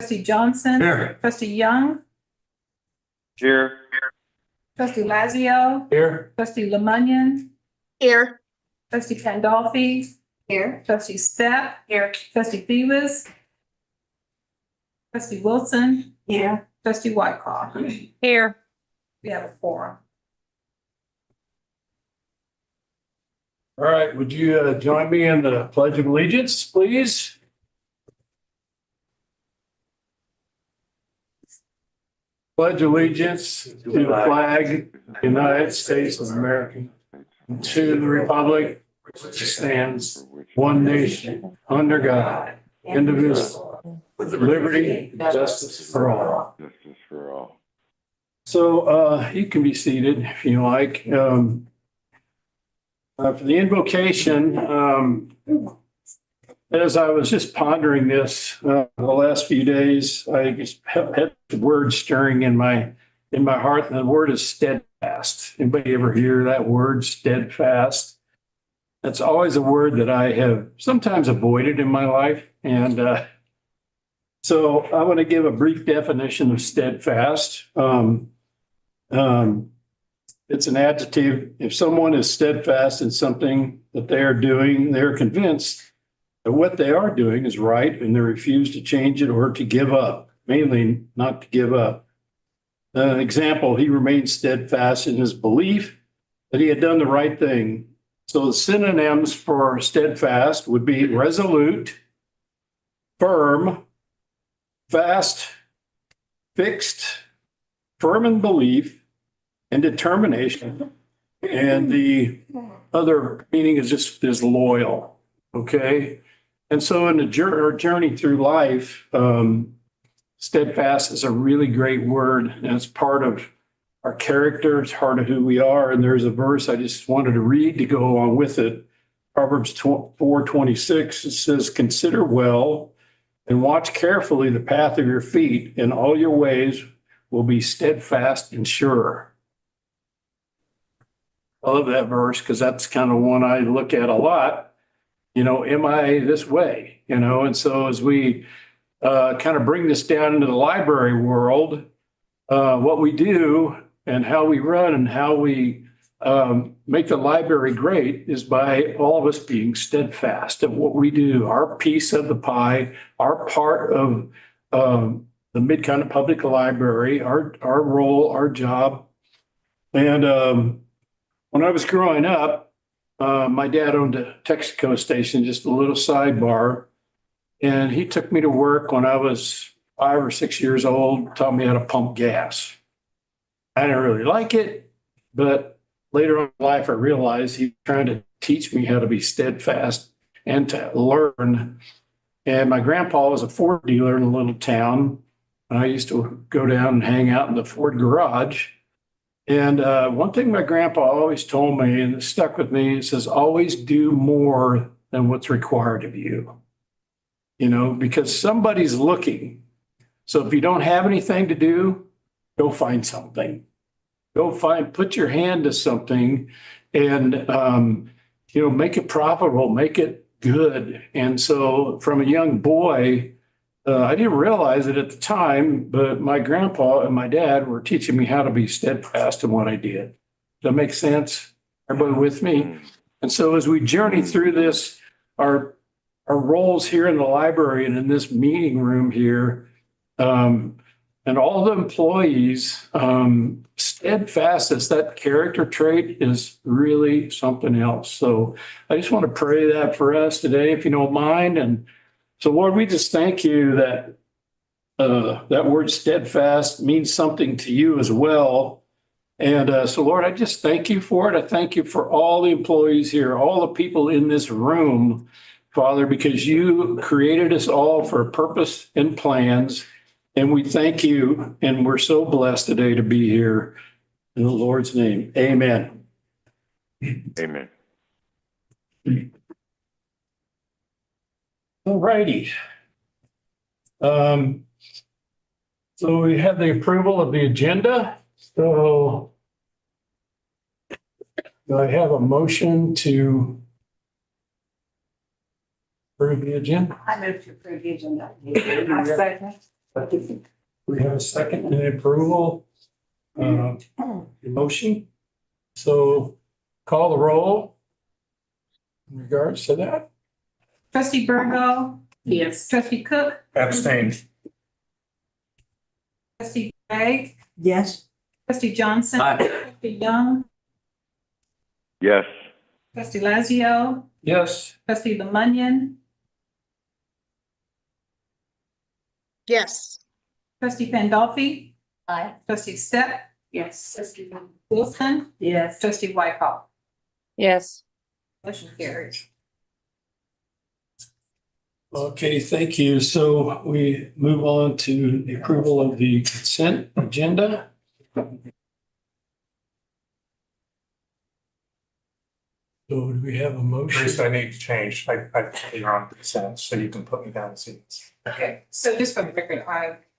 Trustee Johnson. Here. Trustee Young. Here. Trustee Lazio. Here. Trustee Lemunion. Here. Trustee Pandolfi. Here. Trustee Stepp. Here. Trustee Thewas. Trustee Wilson. Here. Trustee Wyckoff. Here. We have a quorum. All right, would you join me in the Pledge of Allegiance, please? Pledge allegiance to the flag of the United States of America, and to the republic which stands one nation under God, indivisible, with liberty and justice for all. Justice for all. So you can be seated if you like. For the invocation, as I was just pondering this the last few days, I just had the word stirring in my heart, and the word is steadfast. Anybody ever hear that word, steadfast? That's always a word that I have sometimes avoided in my life. And so I want to give a brief definition of steadfast. It's an adjective. If someone is steadfast in something that they are doing, they're convinced that what they are doing is right and they refuse to change it or to give up, mainly not to give up. An example, he remained steadfast in his belief that he had done the right thing. So the synonyms for steadfast would be resolute, firm, fast, fixed, firm in belief, and determination. And the other meaning is loyal. Okay. And so in our journey through life, steadfast is a really great word, and it's part of our character. It's part of who we are. And there's a verse I just wanted to read to go along with it. Proverbs 4:26, it says, "Consider well and watch carefully the path of your feet, and all your ways will be steadfast and sure." I love that verse because that's kind of one I look at a lot. Am I this way? And so as we kind of bring this down into the library world, what we do and how we run and how we make the library great is by all of us being steadfast at what we do, our piece of the pie, our part of the Mid-Continent Public Library, our role, our job. And when I was growing up, my dad owned a Texaco station, just a little sidebar. And he took me to work when I was 5 or 6 years old, taught me how to pump gas. I didn't really like it, but later on in life, I realized he was trying to teach me how to be steadfast and to learn. And my grandpa was a Ford dealer in a little town. I used to go down and hang out in the Ford garage. And one thing my grandpa always told me, and it stuck with me, it says, always do more than what's required of you. Because somebody's looking. So if you don't have anything to do, go find something. Put your hand to something and, make it profitable, make it good. And so from a young boy, I didn't realize it at the time, but my grandpa and my dad were teaching me how to be steadfast in what I did. Does that make sense? Everybody with me? And so as we journey through this, our roles here in the library and in this meeting room here, and all the employees, steadfastness, that character trait is really something else. So I just want to pray that for us today, if you don't mind. And so, Lord, we just thank you that that word steadfast means something to you as well. And so, Lord, I just thank you for it. I thank you for all the employees here, all the people in this room, Father, because you created us all for a purpose and plans. And we thank you. And we're so blessed today to be here. In the Lord's name, amen. Amen. All righty. So we have the approval of the agenda. So do I have a motion to approve the agenda? I move to approve the agenda. I second. We have a second and approval, motion. So call the roll in regards to that. Trustee Burgo. Yes. Trustee Cook. Abstain. Trustee Gray. Yes. Trustee Johnson. Trustee Young. Yes. Trustee Lazio. Yes. Trustee Lemunion. Yes. Trustee Pandolfi. Aye. Trustee Step. Yes. Trustee Wilson. Yes. Trustee Whitehall. yes, Motion carries. Okay, thank you. So we move on to the approval of the consent agenda. So do we have a motion? First, I need to change. I put you on consent, so you can put me down as seats. Okay, so just for the record,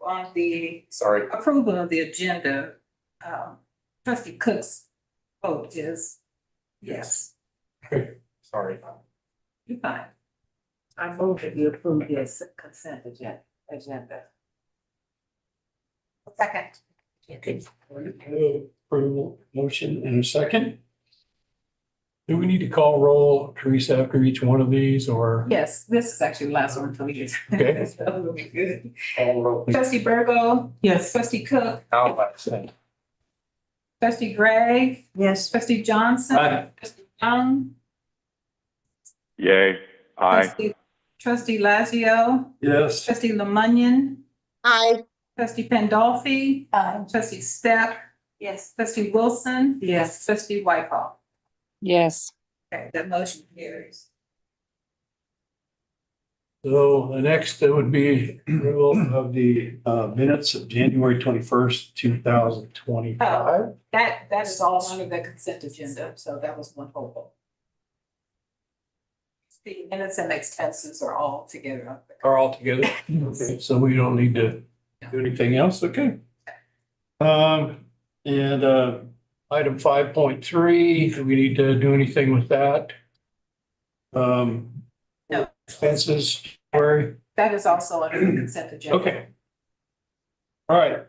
on the Sorry. approval of the agenda, trustee Cook's vote is yes. Sorry. You're fine. I move that you approve this consent agenda. Second. Approval, motion and a second. Do we need to call roll, Teresa, after each one of these or? Yes, this is actually the last one for you. Okay. So we'll be good. Call roll. Trustee Burgo. Yes. Trustee Cook. I'll abstain. Trustee Gray. Yes. Trustee Johnson. Aye. Trustee Young. Yay. Aye. Trustee Lazio. Yes. Trustee Lemunion. Aye. Trustee Pandolfi. Aye. Trustee Step. Yes. Trustee Wilson. Yes. Trustee Whitehall. yes, Okay, that motion carries. So the next would be approval of the minutes of January 21st, 2025. That is all under the consent agenda, so that was one whole vote. The minutes and expenses are all together. Are all together? Okay, so we don't need to do anything else, okay? And item 5.3, do we need to do anything with that? No. Expenses, January? That is also under the consent agenda. Okay. All right,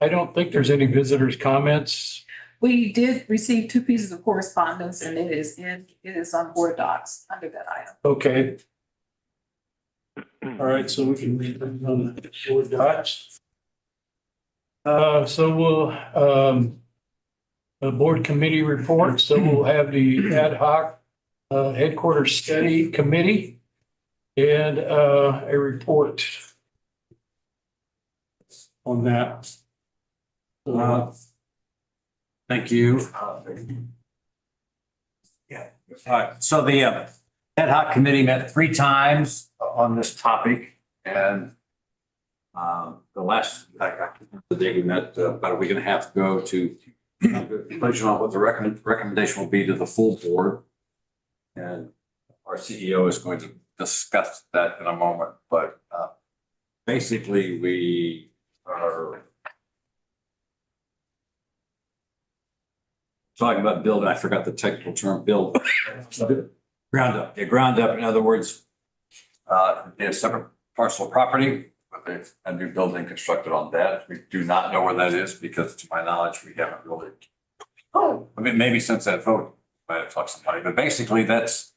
I don't think there's any visitors' comments. We did receive 2 pieces of correspondence and it is on board docs under that item. Okay. All right, so we can read them on the board docs. So we'll, the board committee report, so we'll have the ad hoc headquarters study committee and a report on that. Thank you. So the ad hoc committee met 3 times on this topic and the last, the day we met about a week and a half ago to conclusion on what the recommendation will be to the full board. And our CEO is going to discuss that in a moment, but basically we are talking about build, I forgot the technical term, build. Ground up, yeah, ground up. In other words, a separate parcel of property with a new building constructed on that. We do not know where that is because to my knowledge, we haven't really. I mean, maybe since that vote, I might have talked to somebody, but basically that's,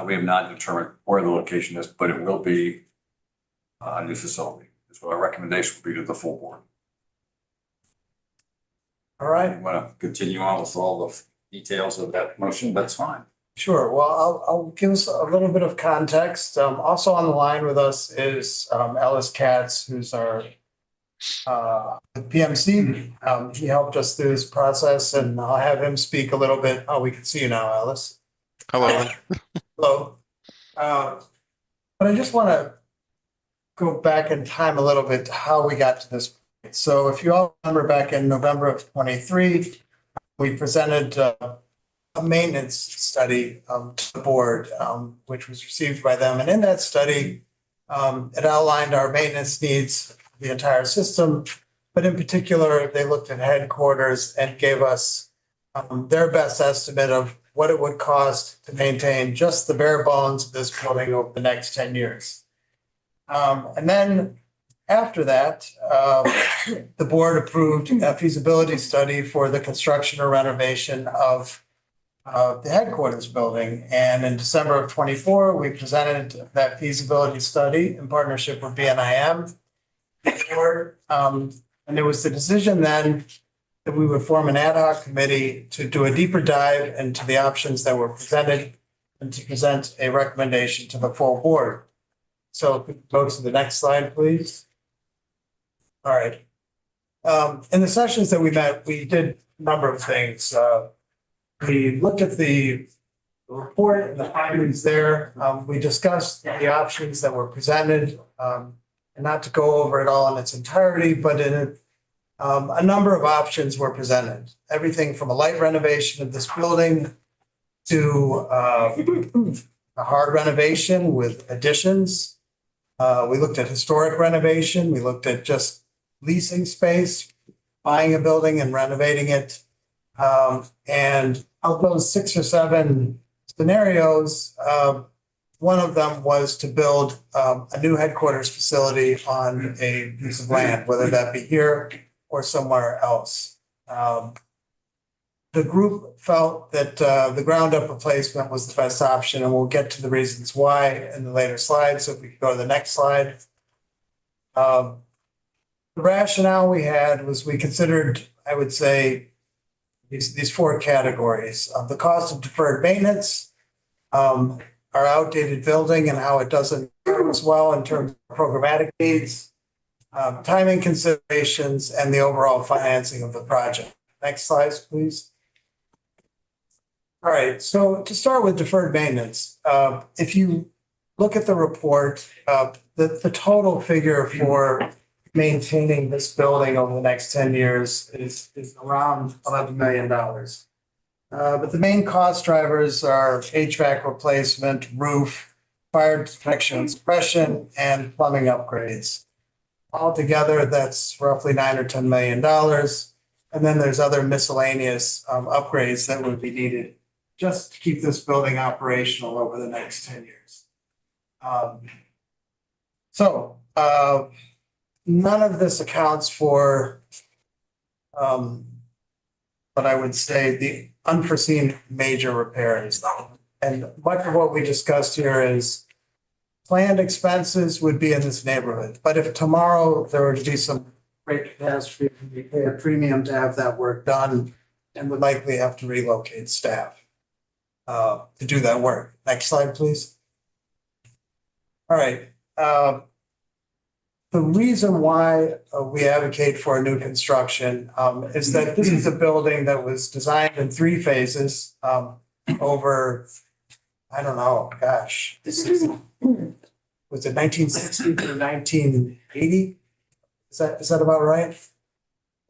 we have not determined where the location is, but it will be a new facility. That's what our recommendation will be to the full board. All right, Want to continue on with all the details of that motion? That's fine. sure. Well, I'll give us a little bit of context. Also on the line with us is Ellis Katz, who's our PMC. He helped us through this process and I'll have him speak a little bit. Oh, we can see you now, Ellis. Hello. Hello. But I just want to go back in time a little bit to how we got to this point. So if you all remember back in November of 23, we presented a maintenance study to the board, which was received by them. And in that study, it outlined our maintenance needs for the entire system. But in particular, they looked at headquarters and gave us their best estimate of what it would cost to maintain just the bare bones of this building over the next 10 years. And then after that, the board approved a feasibility study for the construction or renovation of the headquarters building. And in December of '24, we presented that feasibility study in partnership with BNIM. And there was the decision then that we would form an ad hoc committee to do a deeper dive into the options that were presented and to present a recommendation to the full board. So if we could go to the next slide, please. All right. In the sessions that we met, we did a number of things. We looked at the report and the findings there. We discussed the options that were presented, and not to go over it all in its entirety, but a number of options were presented. Everything from a light renovation of this building to a hard renovation with additions. We looked at historic renovation. We looked at just leasing space, buying a building and renovating it. And of those 6 or 7 scenarios, one of them was to build a new headquarters facility on a piece of land, whether that be here or somewhere else. The group felt that the ground up replacement was the best option, and we'll get to the reasons why in the later slides. So if we could go to the next slide. The rationale we had was we considered, I would say, these 4 categories of the cost of deferred maintenance, our outdated building and how it doesn't serve us well in terms of programmatic needs, timing considerations, and the overall financing of the project. Next slide, please. All right, so to start with deferred maintenance, if you look at the report, the total figure for maintaining this building over the next 10 years is around $11 million. But the main cost drivers are HVAC replacement, roof, fire detection and suppression, and plumbing upgrades. Altogether, that's roughly $9 or $10 million. And then there's other miscellaneous upgrades that would be needed just to keep this building operational over the next 10 years. None of this accounts for what I would say the unforeseen major repairs. And much of what we discussed here is planned expenses would be in this neighborhood. But if tomorrow there were to be some great catastrophe, we pay a premium to have that work done and would likely have to relocate staff to do that work. Next slide, please. All right. The reason why we advocate for a new construction is that this is a building that was designed in 3 phases over, I don't know, gosh, was it 1960 to 1980? Is that about right?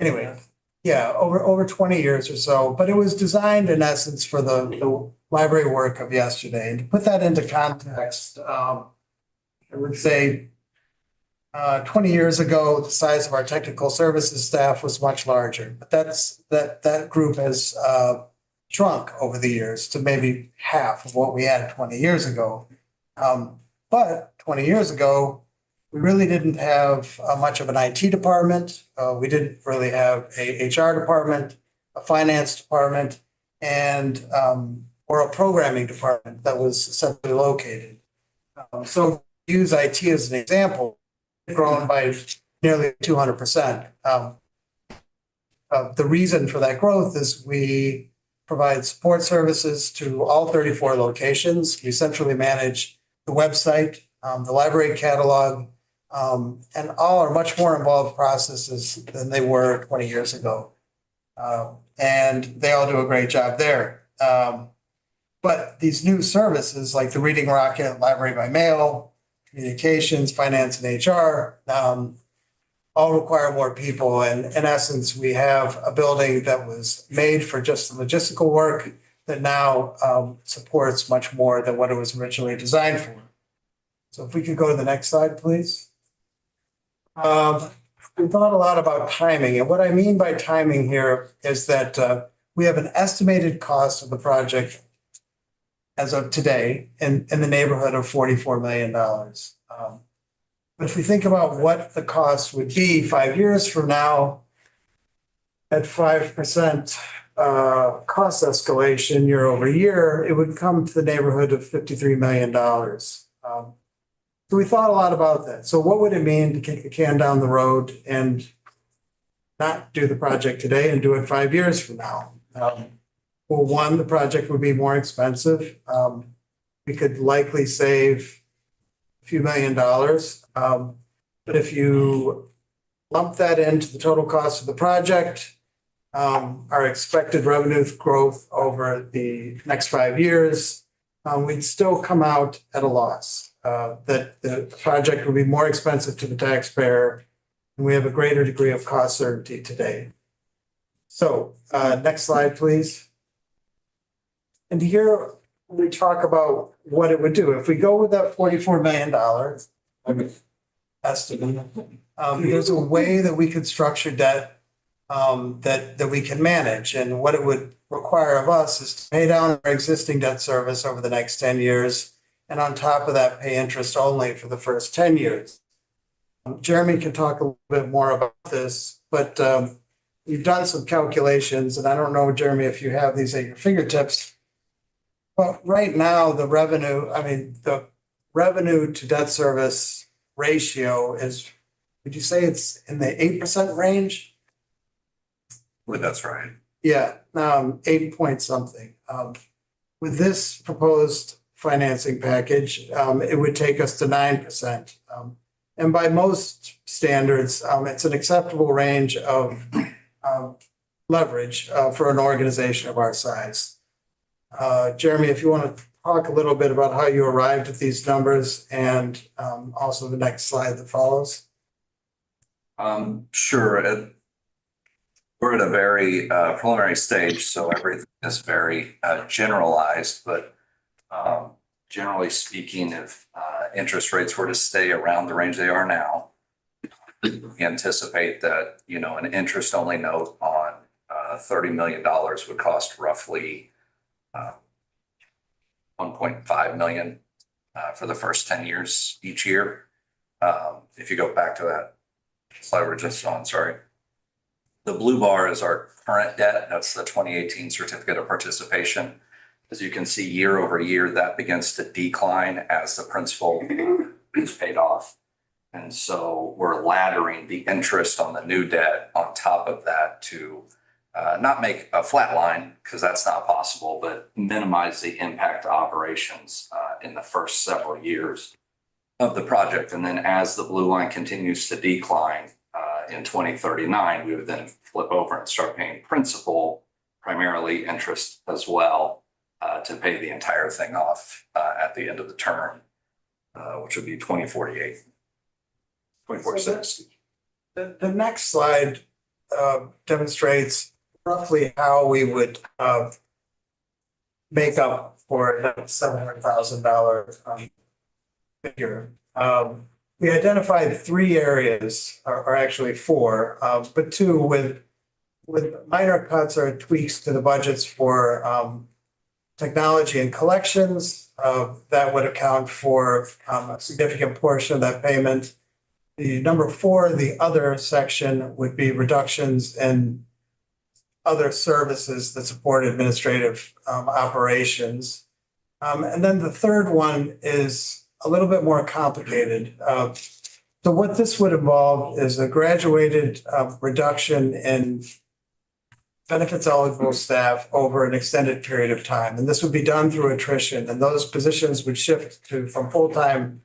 Anyway, yeah, over 20 years or so, but it was designed in essence for the library work of yesterday. And to put that into context, I would say 20 years ago, the size of our technical services staff was much larger, but that group has shrunk over the years to maybe half of what we had 20 years ago. But 20 years ago, we really didn't have much of an IT department. We didn't really have a HR department, a finance department, and or a programming department that was centrally located. So use IT as an example, grown by nearly 200%. The reason for that growth is we provide support services to all 34 locations. We centrally manage the website, the library catalog, and all are much more involved processes than they were 20 years ago. And they all do a great job there. But these new services like the Reading Rocket, Library by Mail, communications, finance, and HR, all require more people. And in essence, we have a building that was made for just the logistical work that now supports much more than what it was originally designed for. So if we could go to the next slide, please. We thought a lot about timing. And what I mean by timing here is that we have an estimated cost of the project as of today in the neighborhood of $44 million. But if we think about what the cost would be 5 years from now, at 5% cost escalation year over year, it would come to the neighborhood of $53 million. So we thought a lot about that. So what would it mean to kick the can down the road and not do the project today and do it 5 years from now? Well, one, the project would be more expensive. We could likely save a few $1,000,000. But if you lump that into the total cost of the project, our expected revenue growth over the next 5 years, we'd still come out at a loss. That the project would be more expensive to the taxpayer, and we have a greater degree of cost certainty today. So, next slide, please. And here we talk about what it would do. If we go with that $44 million estimate, there's a way that we could structure debt that we can manage. And what it would require of us is to pay down our existing debt service over the next 10 years. And on top of that, pay interest only for the first 10 years. Jeremy can talk a little bit more about this, but we've done some calculations, and I don't know, Jeremy, if you have these at your fingertips. But right now, the revenue to debt service ratio is, would you say it's in the 8% range? Well, that's right. Yeah, 8 point something. With this proposed financing package, it would take us to 9%. And by most standards, it's an acceptable range of leverage for an organization of our size. Jeremy, if you want to talk a little bit about how you arrived at these numbers and also the next slide that follows. Sure. We're at a very preliminary stage, so everything is very generalized, but generally speaking, if interest rates were to stay around the range they are now, we anticipate that, an interest-only note on $30 million would cost roughly $1.5 million for the first 10 years each year. If you go back to that slide we're just on, sorry. The blue bar is our current debt. That's the 2018 certificate of participation. As you can see, year over year, that begins to decline as the principal is paid off. And so we're laddering the interest on the new debt on top of that to not make a flat line, because that's not possible, but minimize the impact to operations in the first several years of the project. And then as the blue line continues to decline in 2039, we would then flip over and start paying principal, primarily interest as well, to pay the entire thing off at the end of the term, which would be 2048, 2046. The next slide demonstrates roughly how we would make up for that $700,000 figure. We identified 3 areas, or actually 4, but 2 with minor cuts or tweaks to the budgets for technology and collections. That would account for a significant portion of that payment. The number 4, the other section, would be reductions in other services that support administrative operations. And then the third one is a little bit more complicated. So what this would involve is a graduated reduction in benefits eligible staff over an extended period of time. And this would be done through attrition, and those positions would shift from full-time,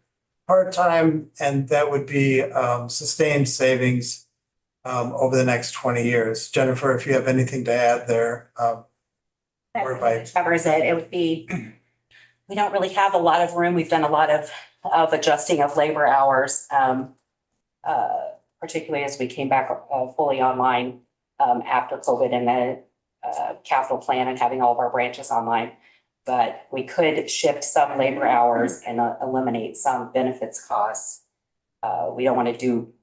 part-time, and that would be sustained savings over the next 20 years. Jennifer, if you have anything to add there. That covers it. It would be, we don't really have a lot of room. We've done a lot of adjusting of labor hours, particularly as we came back fully online after COVID and the capital plan and having all of our branches online. But we could shift some labor hours and eliminate some benefits costs. We don't want to do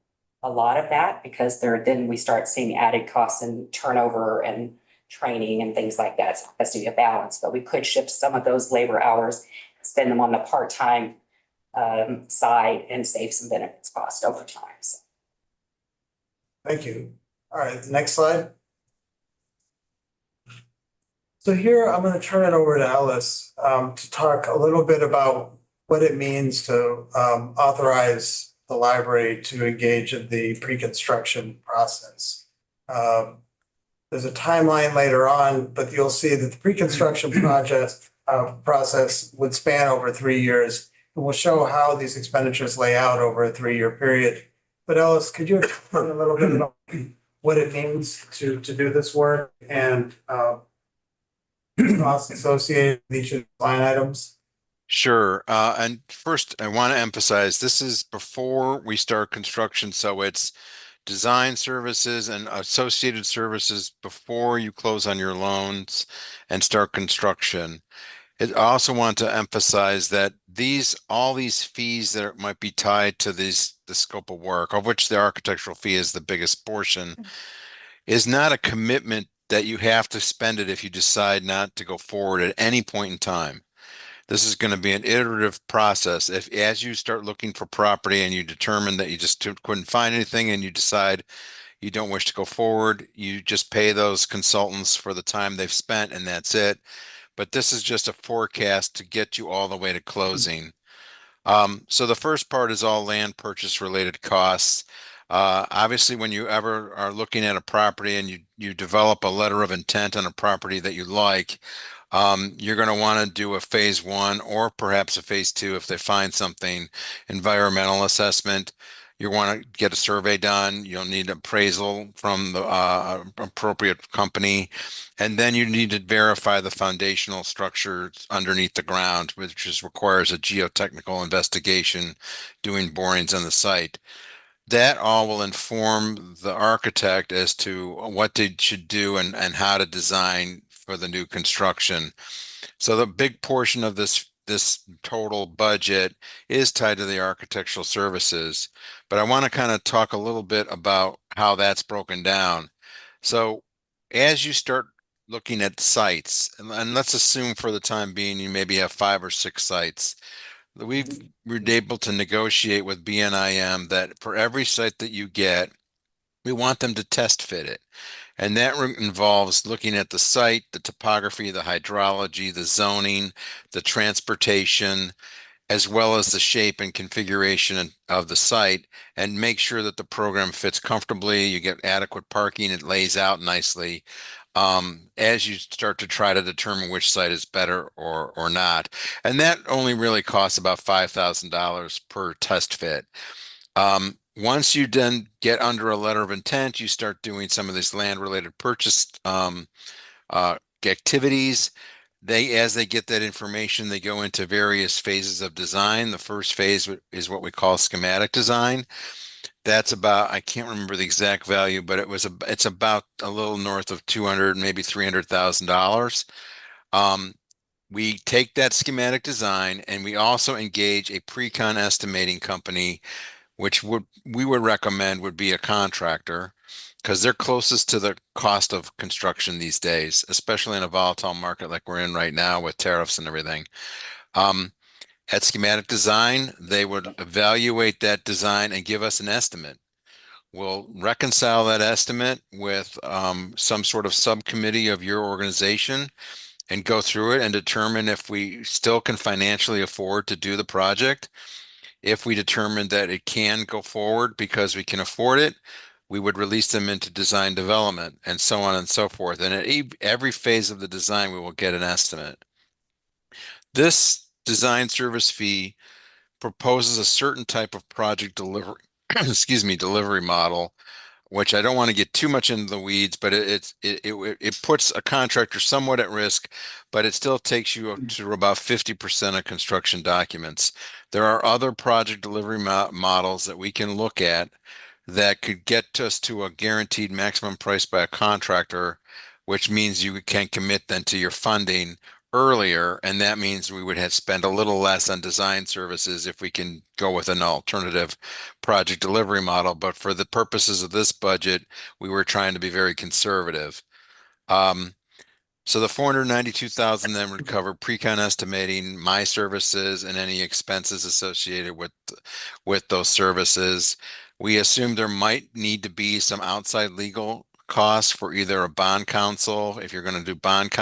a lot of that because then we start seeing added costs and turnover and training and things like that. So it has to be a balance, but we could shift some of those labor hours, spend them on the part-time side and save some benefits cost over time. So. Thank you. All right, the next slide. So here I'm going to turn it over to Ellis to talk a little bit about what it means to authorize the library to engage in the pre-construction process. There's a timeline later on, but you'll see that the pre-construction project process would span over 3 years. And we'll show how these expenditures lay out over a 3-year period. But Ellis, could you explain a little bit about what it means to do this work and costs associated with each of the line items? Sure. And first, I want to emphasize this is before we start construction. So it's design services and associated services before you close on your loans and start construction. I also want to emphasize that all these fees that might be tied to the scope of work, of which the architectural fee is the biggest portion, is not a commitment that you have to spend it if you decide not to go forward at any point in time. This is going to be an iterative process. As you start looking for property and you determine that you just couldn't find anything and you decide you don't wish to go forward, you just pay those consultants for the time they've spent and that's it. But this is just a forecast to get you all the way to closing. So the first part is all land purchase related costs. Obviously, when you ever are looking at a property and you develop a letter of intent on a property that you like, you're going to want to do a phase 1 or perhaps a phase 2 if they find something. Environmental assessment. You want to get a survey done. You'll need appraisal from the appropriate company. And then you need to verify the foundational structure underneath the ground, which requires a geotechnical investigation, doing borings on the site. That all will inform the architect as to what they should do and how to design for the new construction. So the big portion of this total budget is tied to the architectural services, but I want to kind of talk a little bit about how that's broken down. So as you start looking at sites, and let's assume for the time being you maybe have 5 or 6 sites. We're able to negotiate with BNIM that for every site that you get, we want them to test fit it. And that involves looking at the site, the topography, the hydrology, the zoning, the transportation, as well as the shape and configuration of the site, and make sure that the program fits comfortably, you get adequate parking, it lays out nicely, as you start to try to determine which site is better or not. And that only really costs about $5,000 per test fit. Once you then get under a letter of intent, you start doing some of these land-related purchase activities. As they get that information, they go into various phases of design. The first phase is what we call schematic design. That's about, I can't remember the exact value, but it's about a little north of $200,000, maybe $300,000. We take that schematic design and we also engage a pre-con estimating company, which we would recommend would be a contractor, because they're closest to the cost of construction these days, especially in a volatile market like we're in right now with tariffs and everything. At schematic design, they would evaluate that design and give us an estimate. We'll reconcile that estimate with some sort of subcommittee of your organization and go through it and determine if we still can financially afford to do the project. If we determine that it can go forward because we can afford it, we would release them into design development and so on and so forth. And at every phase of the design, we will get an estimate. This design service fee proposes a certain type of project delivery, delivery model, which I don't want to get too much into the weeds, but it puts a contractor somewhat at risk, but it still takes you up to about 50% of construction documents. There are other project delivery models that we can look at that could get us to a guaranteed maximum price by a contractor, which means you can commit then to your funding earlier, and that means we would have spent a little less on design services if we can go with an alternative project delivery model. But for the purposes of this budget, we were trying to be very conservative. So the 492,000 then would cover pre-con estimating, my services, and any expenses associated with those services. We assume there might need to be some outside legal costs for either a bond counsel, if you're going to do bond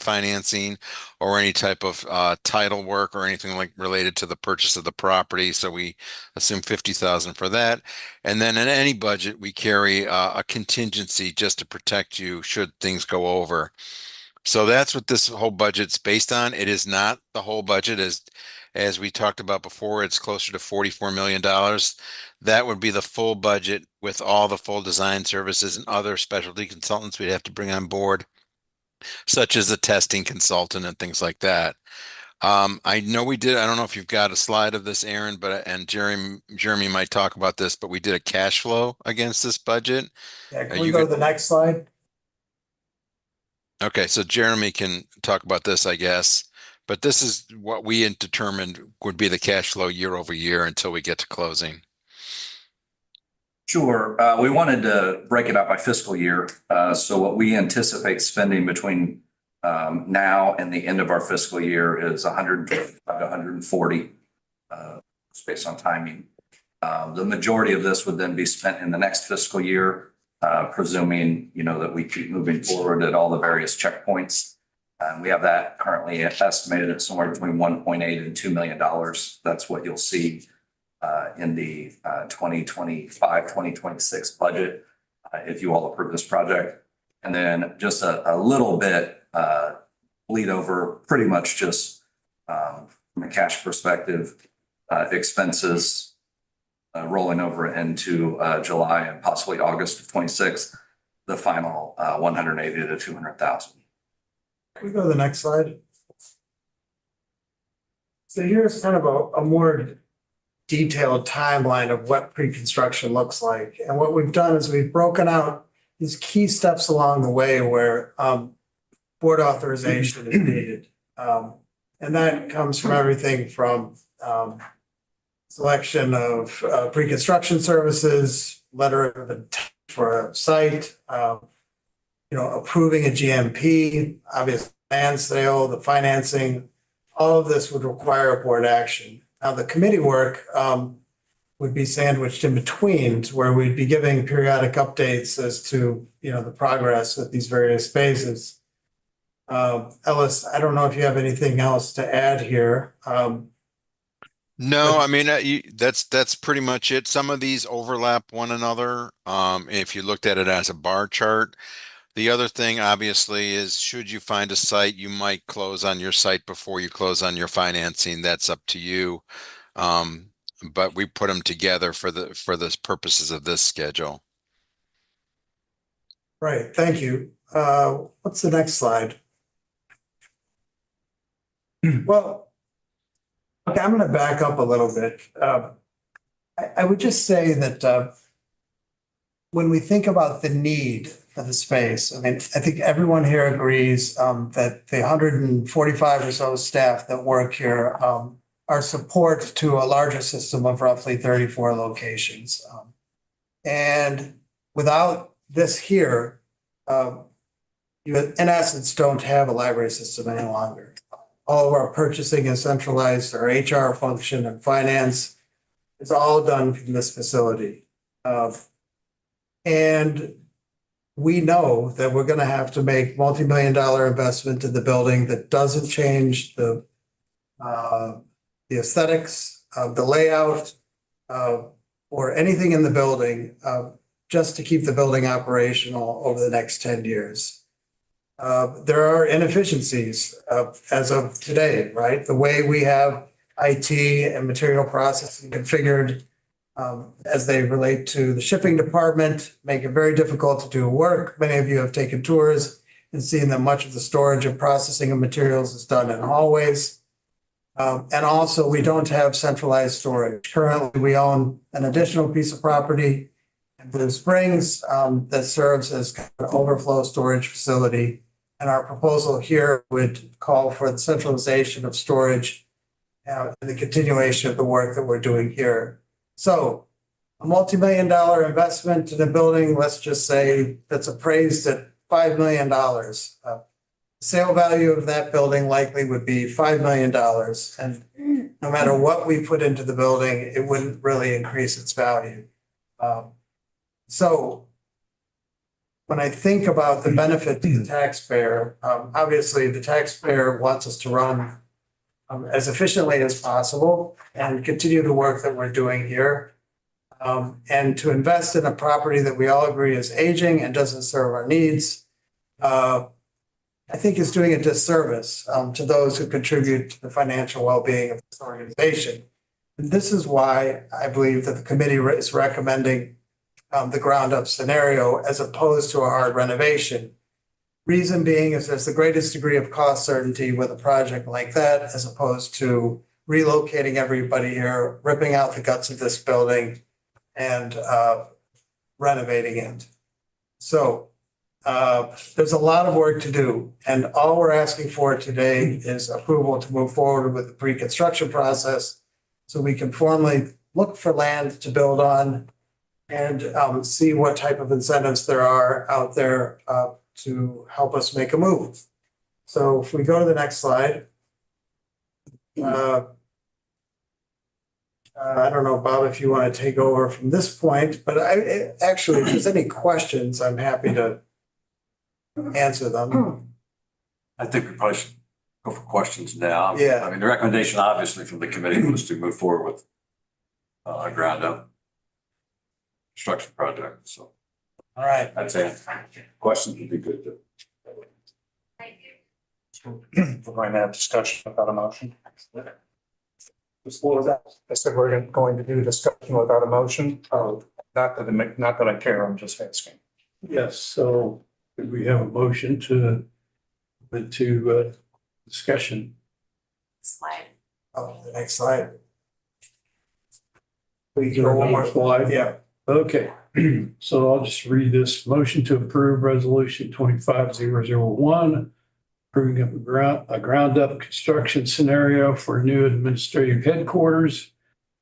financing, or any type of title work or anything like related to the purchase of the property. So we assume 50,000 for that. And then in any budget, we carry a contingency just to protect you should things go over. So that's what this whole budget's based on. It is not the whole budget, as we talked about before. It's closer to $44 million. That would be the full budget with all the full design services and other specialty consultants we'd have to bring on board, such as a testing consultant and things like that. I know we did. I don't know if you've got a slide of this, Aaron, and Jeremy might talk about this, but we did a cash flow against this budget. Yeah, can we go to the next slide? Okay, so Jeremy can talk about this, I guess, but this is what we had determined would be the cash flow year over year until we get to closing. Sure. We wanted to break it out by fiscal year. So what we anticipate spending between now and the end of our fiscal year is 125 to 140, based on timing. The majority of this would then be spent in the next fiscal year, presuming, that we keep moving forward at all the various checkpoints. We have that currently estimated at somewhere between 1.8 and $2 million. That's what you'll see in the 2025, 2026 budget, if you all approve this project. And then just a little bit bleed over, pretty much just from a cash perspective, expenses rolling over into July and possibly August of 26, the final 180 to 200,000. Can we go to the next slide? So here's kind of a more detailed timeline of what pre-construction looks like. And what we've done is we've broken out these key steps along the way where board authorization is needed. And that comes from everything from selection of pre-construction services, letter of intent for a site, approving a GMP, obviously land sale, the financing, all of this would require a board action. Now, the committee work would be sandwiched in between, where we'd be giving periodic updates as to, the progress with these various phases. Ellis, I don't know if you have anything else to add here. No, I mean, that's pretty much it. Some of these overlap one another. If you looked at it as a bar chart. The other thing, obviously, is should you find a site, you might close on your site before you close on your financing. That's up to you. But we put them together for the purposes of this schedule. Right, thank you. What's the next slide? Well, okay, I'm going to back up a little bit. I would just say that when we think about the need for the space, I think everyone here agrees that the 145 or so staff that work here are support to a larger system of roughly 34 locations. And without this here, you in essence don't have a library system any longer. All of our purchasing is centralized, our HR function and finance is all done from this facility. And we know that we're going to have to make multi-million-dollar investment in the building that doesn't change the aesthetics of the layout or anything in the building just to keep the building operational over the next 10 years. There are inefficiencies as of today, right? The way we have IT and material processing configured as they relate to the shipping department, make it very difficult to do work. Many of you have taken tours and seen that much of the storage and processing of materials is done in hallways. And also, we don't have centralized storage. Currently, we own an additional piece of property in Blue Springs that serves as kind of an overflow storage facility. And our proposal here would call for the centralization of storage and the continuation of the work that we're doing here. So a multi-million-dollar investment in a building, let's just say that's appraised at $5 million. Sale value of that building likely would be $5 million. And no matter what we put into the building, it wouldn't really increase its value. So when I think about the benefit to the taxpayer, obviously the taxpayer wants us to run as efficiently as possible and continue the work that we're doing here. And to invest in a property that we all agree is aging and doesn't serve our needs, I think is doing a disservice to those who contribute to the financial well-being of this organization. And this is why I believe that the committee is recommending the ground up scenario as opposed to a hard renovation. Reason being is there's the greatest degree of cost certainty with a project like that as opposed to relocating everybody here, ripping out the guts of this building and renovating it. So there's a lot of work to do, and all we're asking for today is approval to move forward with the pre-construction process so we can formally look for land to build on and see what type of incentives there are out there to help us make a move. So if we go to the next slide. I don't know, Bob, if you want to take over from this point, but actually, if there's any questions, I'm happy to answer them. I think we probably should go for questions now. Yeah. I mean, the recommendation obviously from the committee was to move forward with a ground up construction project, so All right. I'd say questions would be good too. We're going to have discussion without a motion. What was that? I said we're going to do discussion without a motion. Oh, not that I care, I'm just asking. Yes, so we have a motion to discussion. Slide. Oh, the next slide. We can go one more slide. Yeah. Okay, so I'll just read this. Motion to approve resolution 25001, approving a ground up construction scenario for new administrative headquarters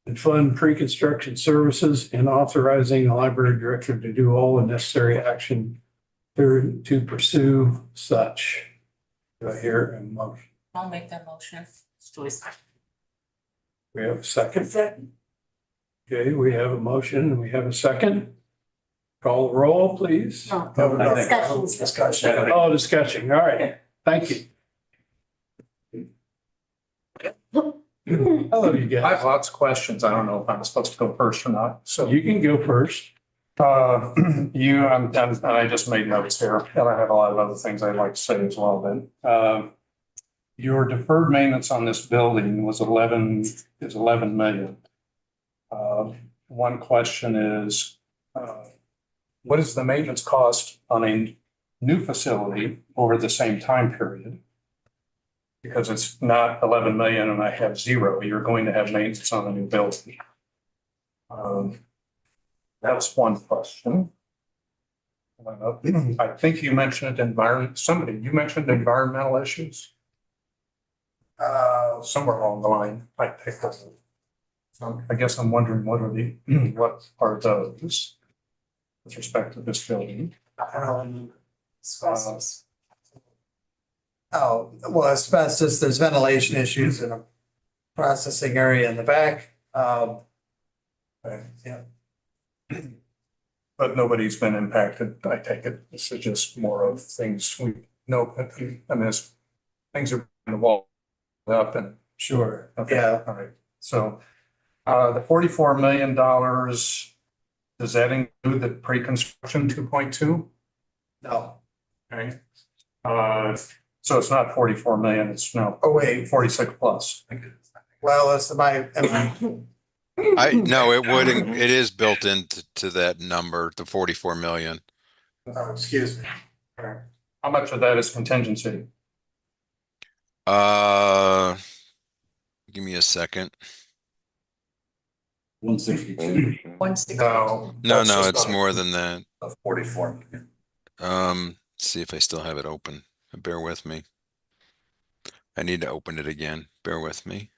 and fund pre-construction services and authorizing the library director to do all the necessary action to pursue such. Do I hear a motion? I'll make that motion. Joyce. We have a second. Okay, we have a motion and we have a second. Call the roll, please. Discussion. Oh, discussion. All right. Thank you. Hello, you I have guys. lots of questions. I don't know if I'm supposed to go first or not. So You can go first. and I just made notes here, and I have a lot of other things I'd like to say as well then. Your deferred maintenance on this building was 11 million. One question is, what is the maintenance cost on a new facility over the same time period? Because it's not 11 million and I have 0. You're going to have maintenance on a new building. That was one question. I think you mentioned you mentioned environmental issues somewhere along the line. I guess I'm wondering what are those with respect to this building? Oh, well, asbestos, there's ventilation issues in a processing area in the back. Yeah. But nobody's been impacted, I take it. This is just more of things we know. I mean, things are involved up and. Sure. Okay, Yeah. all right. So the $44 million, does that include the pre-construction 2.2? No. Okay. So it's not 44 million, it's now Oh, wait. 46 plus. Well, it's my, No, it is built into that number, the 44 million. oh, excuse me. How much of that is contingency? Give me a second. 162 No. No, that's just it's not- more than that. of 44 million. See if I still have it open. Bear with me. I need to open it again. Bear with me.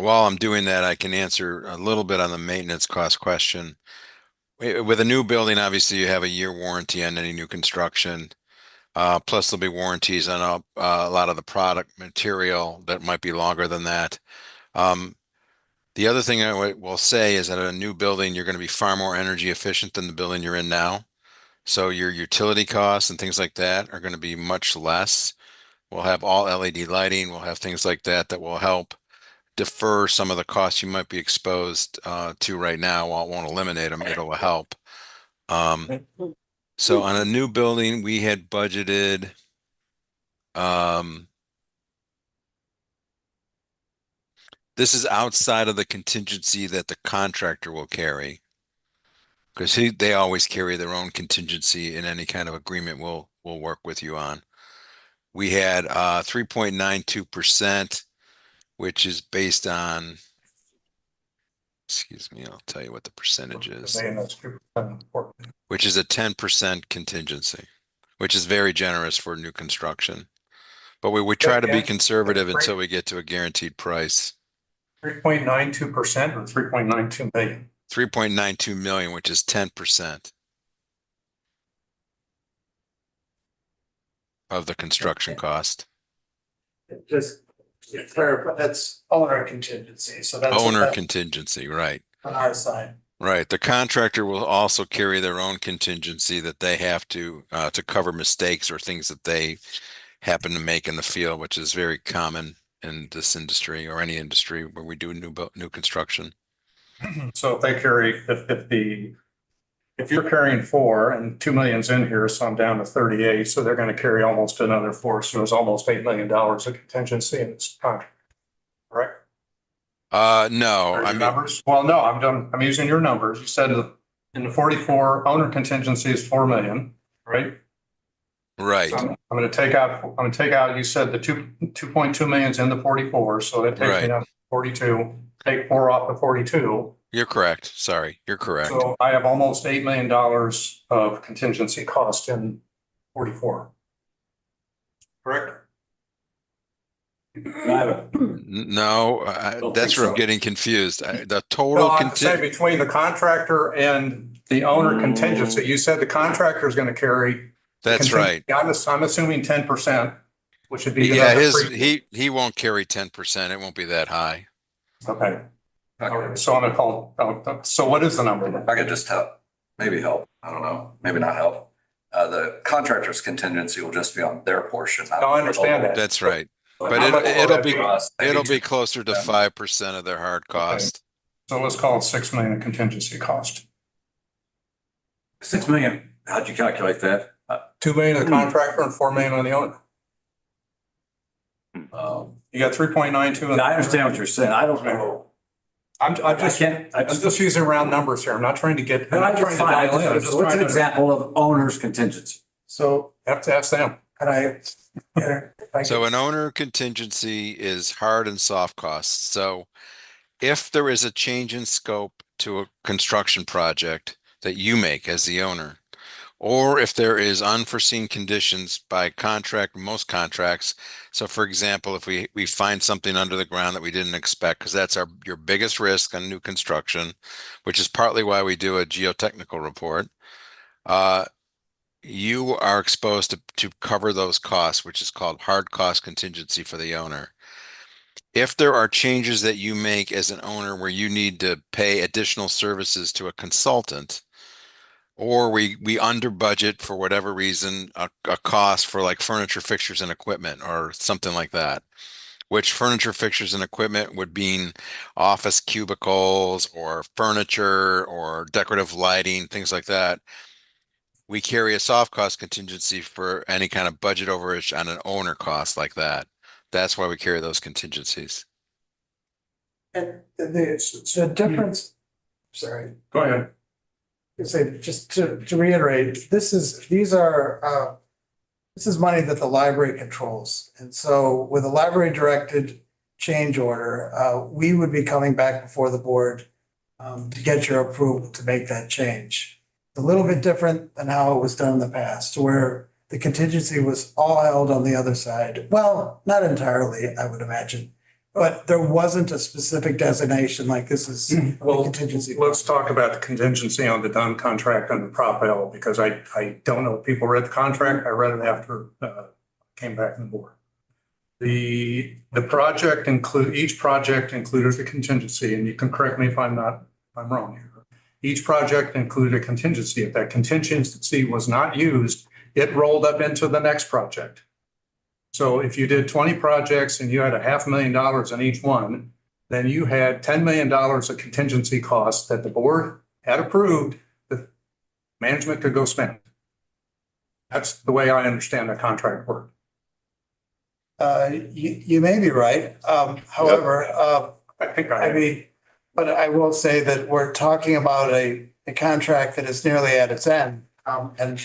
While I'm doing that, I can answer a little bit on the maintenance cost question. With a new building, obviously you have a year warranty on any new construction. Plus there'll be warranties on a lot of the product material that might be longer than that. The other thing I will say is that a new building, you're going to be far more energy efficient than the building you're in now. So your utility costs and things like that are going to be much less. We'll have all LED lighting. We'll have things like that that will help defer some of the costs you might be exposed to right now. While it won't eliminate them, it'll help. So on a new building, we had budgeted this is outside of the contingency that the contractor will carry. Because they always carry their own contingency in any kind of agreement we'll work with you on. We had 3.92%, which is based on, excuse me, I'll tell you what the percentage is, And that's 2% important. which is a 10% contingency, which is very generous for new construction. But we try to be conservative until we get to a guaranteed price. 3.92% or 3.92 million? 3.92 million, which is 10% of the construction cost. Just to clarify, that's owner contingency, so that's. Owner contingency, right. On our side. Right. The contractor will also carry their own contingency that they have to cover mistakes or things that they happen to make in the field, which is very common in this industry or any industry where we do new construction. So if they carry, if you're carrying 4 and 2 million's in here, so I'm down to 38, so they're going to carry almost another 4. So there's almost $8 million of contingency in this contract, correct? No, Are I your mean, numbers? Well, no, I'm using your numbers. You said in the 44 owner contingency is 4 million, right? right. So I'm going to take out, you said the 2.2 million's in the 44, so that takes Right. me down to 42, take 4 off the 42. You're correct. Sorry, you're correct. So I have almost $8 million of contingency cost in 44. Correct? No, that's where I'm getting confused. The No, total I'm saying between the contractor and the owner contingency, you said the contractor is going to carry. That's right. I'm assuming 10%, which would be. Yeah, another 3. he won't carry 10%. It won't be that high. Okay. All right. So I'm going to call, so what is the number? If I could just help, maybe help, I don't know, maybe not help. The contractor's contingency will just be on their portion. No, I understand that. That's right. But How much will that it'll be? be closer to 5% of their hard cost. So let's call it 6 million contingency cost. 6 million, how'd you calculate that? 2 million on the contractor and 4 million on the owner. You got 3.92. I understand what you're saying. I don't know. I'm just using round numbers here. I'm not trying to get. I'm not trying to dial in. I'm just What's trying an to- example of owner's contingency? So Have to ask them. can I? So an owner contingency is hard and soft costs. So if there is a change in scope to a construction project that you make as the owner, or if there is unforeseen conditions by contract, most contracts. So for example, if we find something under the ground that we didn't expect, because that's your biggest risk on new construction, which is partly why we do a geotechnical report. You are exposed to cover those costs, which is called hard cost contingency for the owner. If there are changes that you make as an owner where you need to pay additional services to a consultant, or we under budget for whatever reason, a cost for like furniture, fixtures, and equipment or something like that, which furniture, fixtures, and equipment would mean office cubicles or furniture or decorative lighting, things like that. We carry a soft cost contingency for any kind of budget overage on an owner cost like that. That's why we carry those contingencies. And the difference, sorry. Go ahead. Say, just to reiterate, this is money that the library controls. And so with a library directed change order, we would be coming back before the board to get your approval to make that change. It's a little bit different than how it was done in the past, where the contingency was all held on the other side. Well, not entirely, I would imagine. But there wasn't a specific designation like this is a Well, contingency. let's talk about the contingency on the done contract under Prop L, because I don't know if people read the contract. I read it after, came back on board. The project each project included a contingency, and you can correct me if I'm wrong here. Each project included a contingency. If that contingency was not used, it rolled up into the next project. So if you did 20 projects and you had $500,000 in each one, then you had $10 million of contingency costs that the board had approved that management could go spend. That's the way I understand the contract work. You may be right. However, I think I mean, but I will say that we're talking about a contract that is nearly at its end. And I'm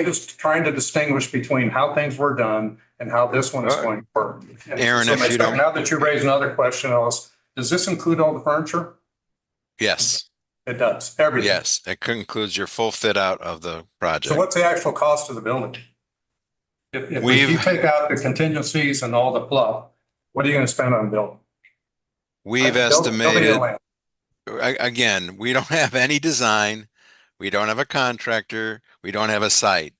just trying to distinguish between how things were done and how this one is going to work. Aaron, So if you don't- now that you raise another question, Ellis, does this include all the furniture? Yes, It does, everything. yes, it concludes your full fit out of the So project. what's the actual cost of the building? If you We've- take out the contingencies and all the fluff, what are you going to spend on the building? We've Building estimated, and land. again, we don't have any design. We don't have a contractor. We don't have a site.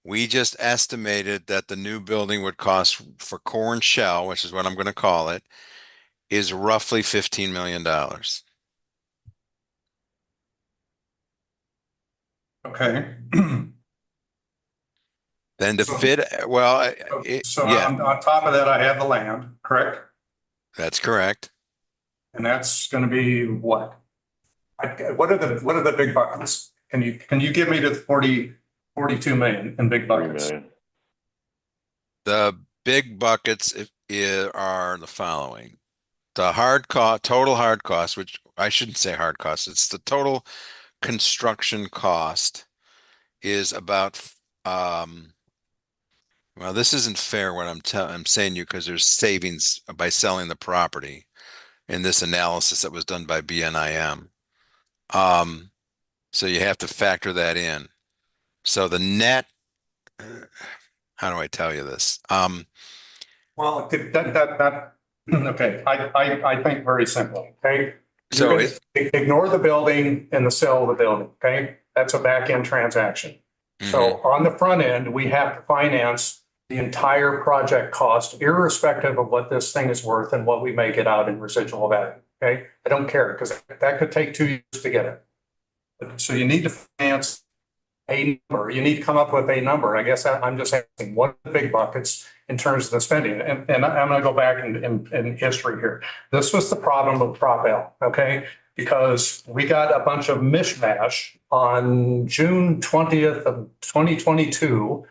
We just estimated that the new building would cost for core and shell, which is what I'm going to call it, is roughly $15 million. Okay. Then to So- fit, well, So yeah, on top of that, I have the land, correct? that's correct. And that's going to be what? What are the big buckets? Can you give me the 42 million in big 3 buckets? million. The big buckets are the following. The total hard cost, which I shouldn't say hard cost, it's the total construction cost is about, well, this isn't fair what I'm saying you because there's savings by selling the property in this analysis that was done by BNIM. So you have to factor that in. So the net, how do I tell you this? Well, okay, I think very simply, okay? So You're gonna ignore the building and the sale of the building, okay? That's a back end transaction. So on the front end, we have to finance the entire project cost irrespective of what this thing is worth and what we may get out in residual value, okay? I don't care because that could take 2 years to get it. So you need to finance a number. You need to come up with a number. I guess I'm just asking what are the big buckets in terms of the spending. And I'm going to go back in history here. This was the problem with Prop L, okay? Because we got a bunch of mishmash on June 20th of 2022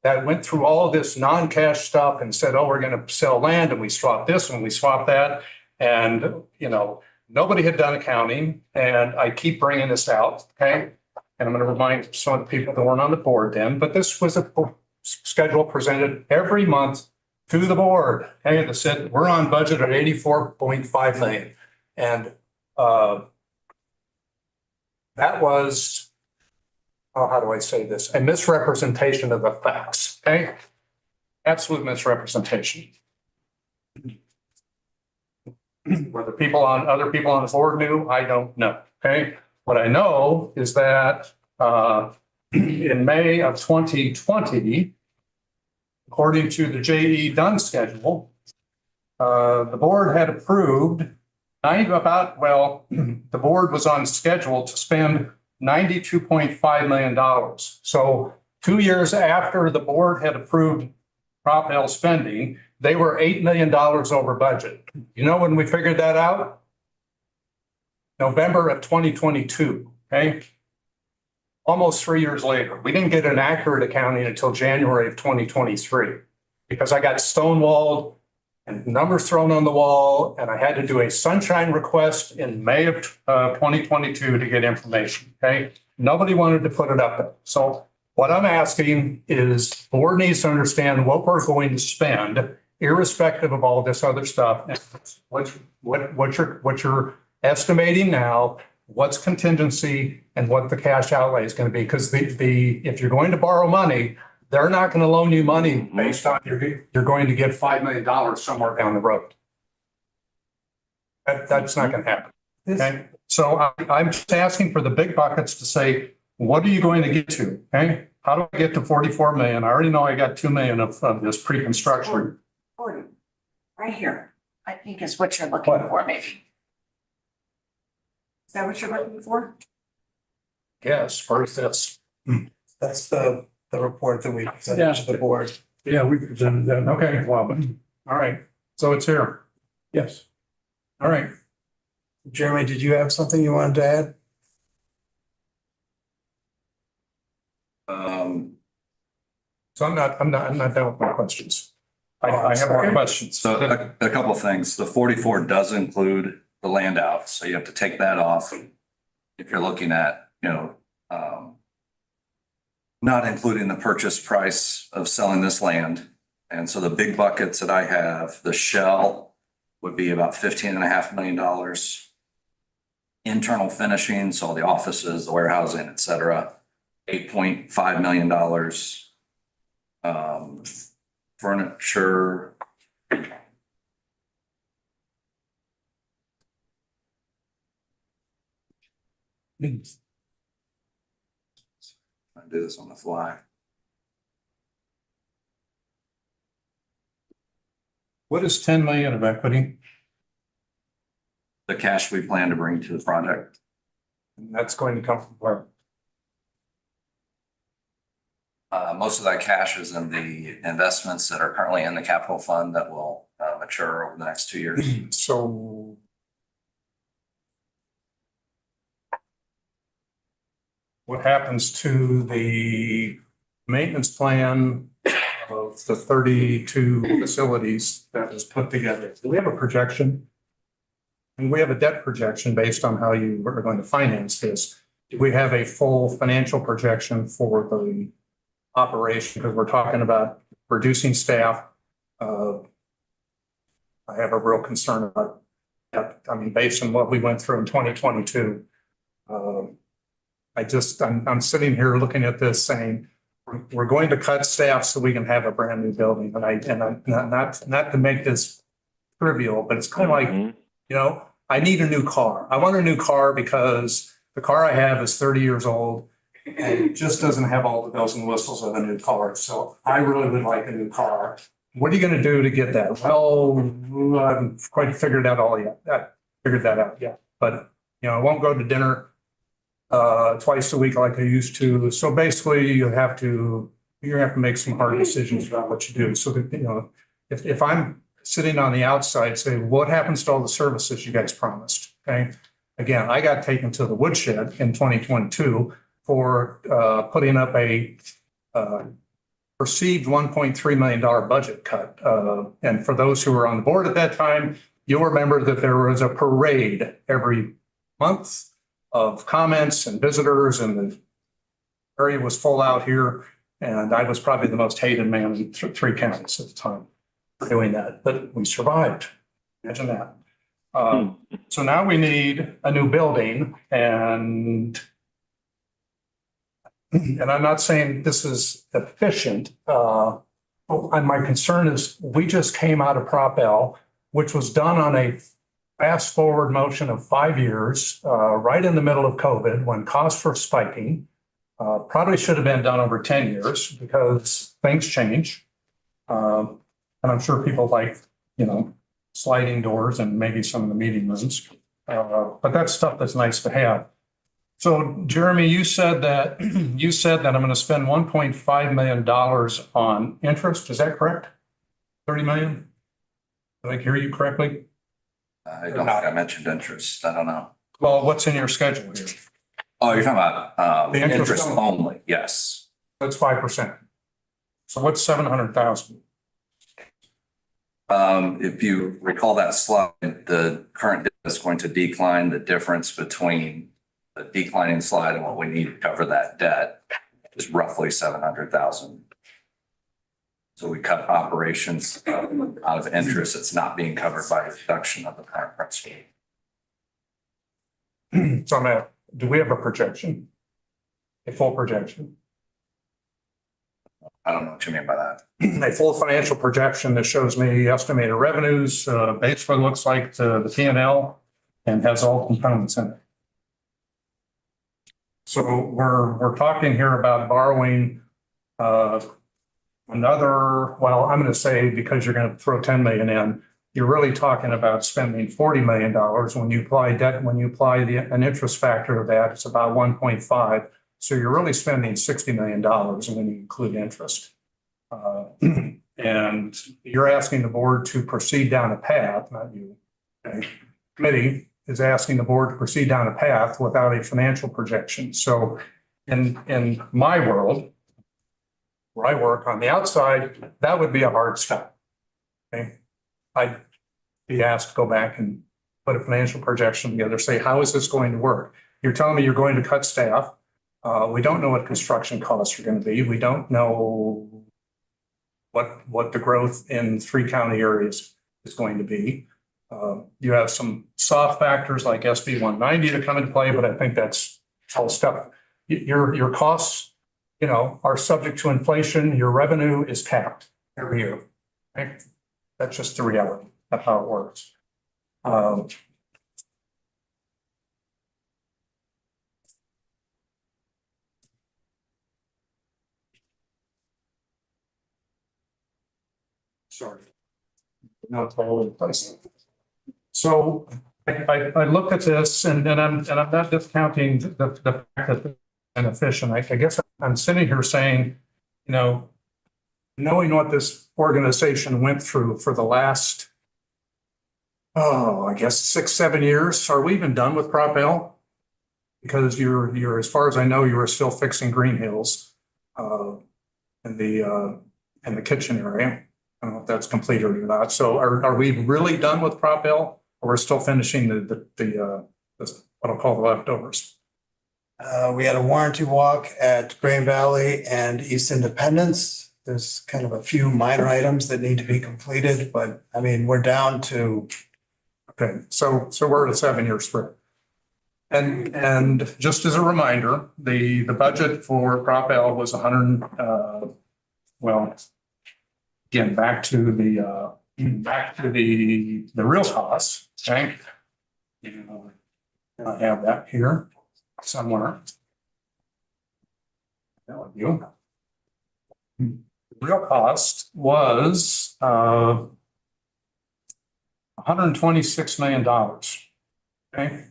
that went through all of this non-cash stuff and said, oh, we're going to sell land and we swap this and we swap that. And, you know, nobody had done accounting. And I keep bringing this out, okay? And I'm going to remind some of the people that weren't on the board then, but this was a schedule presented every month to the board. Okay, that said, we're on budget at 84.5 million. And that was, oh, how do I say this? A misrepresentation of the facts, okay? Absolute misrepresentation. Whether other people on the board knew, I don't know, okay? What I know is that in May of 2020, according to the J.E. Dunn schedule, the board had approved the board was on schedule to spend $92.5 million. So 2 years after the board had approved Prop L spending, they were $8 million over budget. You know when we figured that out? November of 2022, okay? Almost 3 years later. We didn't get an accurate accounting until January of 2023 because I got stonewalled and numbers thrown on the wall, and I had to do a sunshine request in May of 2022 to get information, okay? Nobody wanted to put it up there. So what I'm asking is the board needs to understand what we're going to spend irrespective of all this other stuff. What you're estimating now, what's contingency and what the cash outlay is going to be. Because if you're going to borrow money, they're not going to loan you money based on you're going to get $5 million somewhere down the road. That's not gonna happen. Okay, so I'm just asking for the big buckets to say, what are you going to get to? Okay, how do I get to 44 million? I already know I got 2 million of this pre-construction. Gordon, right here, I think is what you're looking What? for, maybe. Is that what you're looking for? Yes, first this. That's the report that we presented to the board. Yeah, we presented that. Okay, well, all right. So it's here. Yes. All right. Jeremy, did you have something you wanted to add? So I'm not done with my questions. I have more questions. So a couple of things. The 44 does include the land out, so you have to take that off. If you're looking at, not including the purchase price of selling this land. And so the big buckets that I have, the shell would be about $15.5 million. Internal finishing, so the offices, the warehousing, et cetera, $8.5 million. Furniture. I do this on the fly. What is 10 million of equity? The cash we plan to bring to the project. And that's going to come from where? Most of that cash is in the investments that are currently in the capital fund that will mature over the next 2 years. So. What happens to the maintenance plan of the 32 facilities that was put together? Do we have a projection? And we have a debt projection based on how you are going to finance this. Do we have a full financial projection for the operation? Because we're talking about reducing staff. I have a real concern about that. I mean, based on what we went through in 2022. I'm sitting here looking at this saying, we're going to cut staff so we can have a brand new building. And not to make this trivial, but it's kind of like, I need a new car. I want a new car because the car I have is 30 years old and it just doesn't have all the bells and whistles of a new car. So I really would like a new car. What are you going to do to get that? Well, I haven't quite figured that out yet. But, I won't go to dinner twice a week like I used to. So basically you're gonna have to make some hard decisions about what you do. So that, if I'm sitting on the outside, say, what happens to all the services you guys promised? Okay. Again, I got taken to the woodshed in 2022 for putting up a perceived $1.3 million budget cut. And for those who were on the board at that time, you'll remember that there was a parade every month of comments and visitors, and the area was full out here. And I was probably the most hated man in 3 counties at the time for doing that, but we survived. Imagine that. So now we need a new building, and I'm not saying this is efficient. And my concern is we just came out of Prop L, which was done on a fast forward motion of 5 years, right in the middle of COVID when costs were spiking. Probably should have been done over 10 years because things change. And I'm sure people like, sliding doors and maybe some of the meeting rooms. But that's stuff that's nice to have. So Jeremy, you said that I'm going to spend $1.5 million on interest. Is that correct? 30 million? Did I hear you correctly? I don't think I mentioned interest. I don't know. Well, what's in your schedule here? Oh, you're talking about The interest interest only. Yes. That's 5%. So what's 700,000? If you recall that slide, the current debt is going to decline. The difference between the declining slide and what we need to cover that debt is roughly 700,000. So we cut operations out of interest. It's not being covered by a reduction of the current principal. So do we have a projection? A full projection? I don't know what you mean by that. A full financial projection that shows me estimated revenues, basically looks like the P&L and has all components in it. So we're talking here about borrowing, another, well, I'm going to say because you're going to throw 10 million in, you're really talking about spending $40 million. When you apply debt, when you apply an interest factor of that, it's about 1.5. So you're really spending $60 million when you include interest. And you're asking the board to proceed down a path, not you. Okay. Committee is asking the board to proceed down a path without a financial projection. So in my world, where I work on the outside, that would be a hard stop. Okay. I'd be asked to go back and put a financial projection together, say, how is this going to work? You're telling me you're going to cut staff. We don't know what construction costs are going to be. We don't know what the growth in 3 county areas is going to be. You have some soft factors like SB 190 to come into play, but I think that's all stuff. Your costs, are subject to inflation. Your revenue is capped every year. Right? That's just the reality of how it works. Sorry. Not all over the place. So I looked at this and I'm not discounting the fact that it's inefficient. I guess I'm sitting here saying, knowing what this organization went through for the last, I guess 6-7 years. Are we even done with Prop L? Because you're as far as I know, you are still fixing Green Hills in the kitchen area. I don't know if that's completed or not. So are we really done with Prop L, or we're still finishing the what I'll call the leftovers? We had a warranty walk at Green Valley and East Independence. There's kind of a few minor items that need to be completed, but I mean, we're down to. Okay, so we're at a 7-year sprint. And just as a reminder, the budget for Prop L was 100, again, back to the real costs, okay? I have that here somewhere. That would you. Real cost was $126 million. Okay.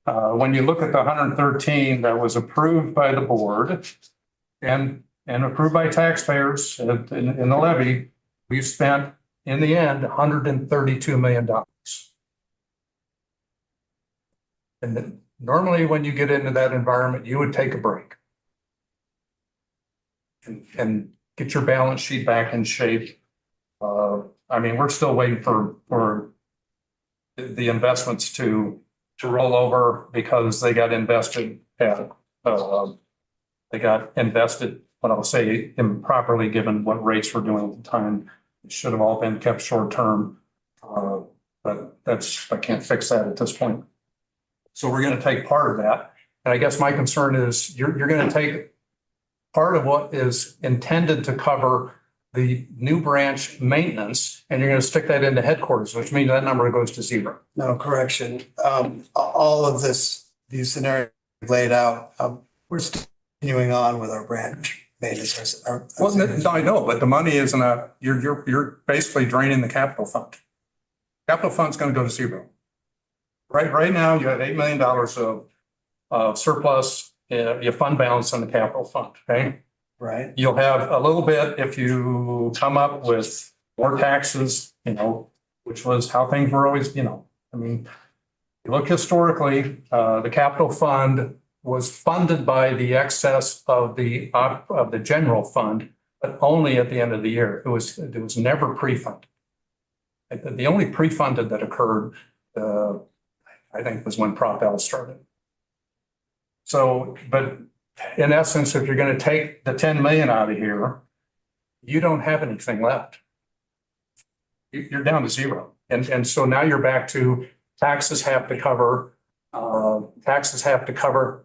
When you look at the 113 that was approved by the board and approved by taxpayers in the levy, we've spent in the end $132 million. And normally when you get into that environment, you would take a break and get your balance sheet back in shape. I mean, we're still waiting for the investments to roll over because they got invested what I'll say improperly, given what rates were doing at the time. It should have all been kept short term. But I can't fix that at this point. So we're going to take part of that. And I guess my concern is you're going to take part of what is intended to cover the new branch maintenance, and you're going to stick that into headquarters, which means that number goes to zero. No, correction. All of these scenarios laid out, we're still continuing on with our branch maintenance. Well, I know, but the money isn't you're basically draining the capital fund. Capital fund's going to go to zero. Right now, you have $8 million of surplus, your fund balance in the capital fund, okay? Right. You'll have a little bit if you come up with more taxes, which was how things were always, I mean, you look historically, the capital fund was funded by the excess of the general fund, but only at the end of the year. It was never pre-funded. The only pre-funded that occurred, I think, was when Prop L started. So, but in essence, if you're going to take the 10 million out of here, you don't have anything left. You're down to zero. And so now you're back to taxes have to cover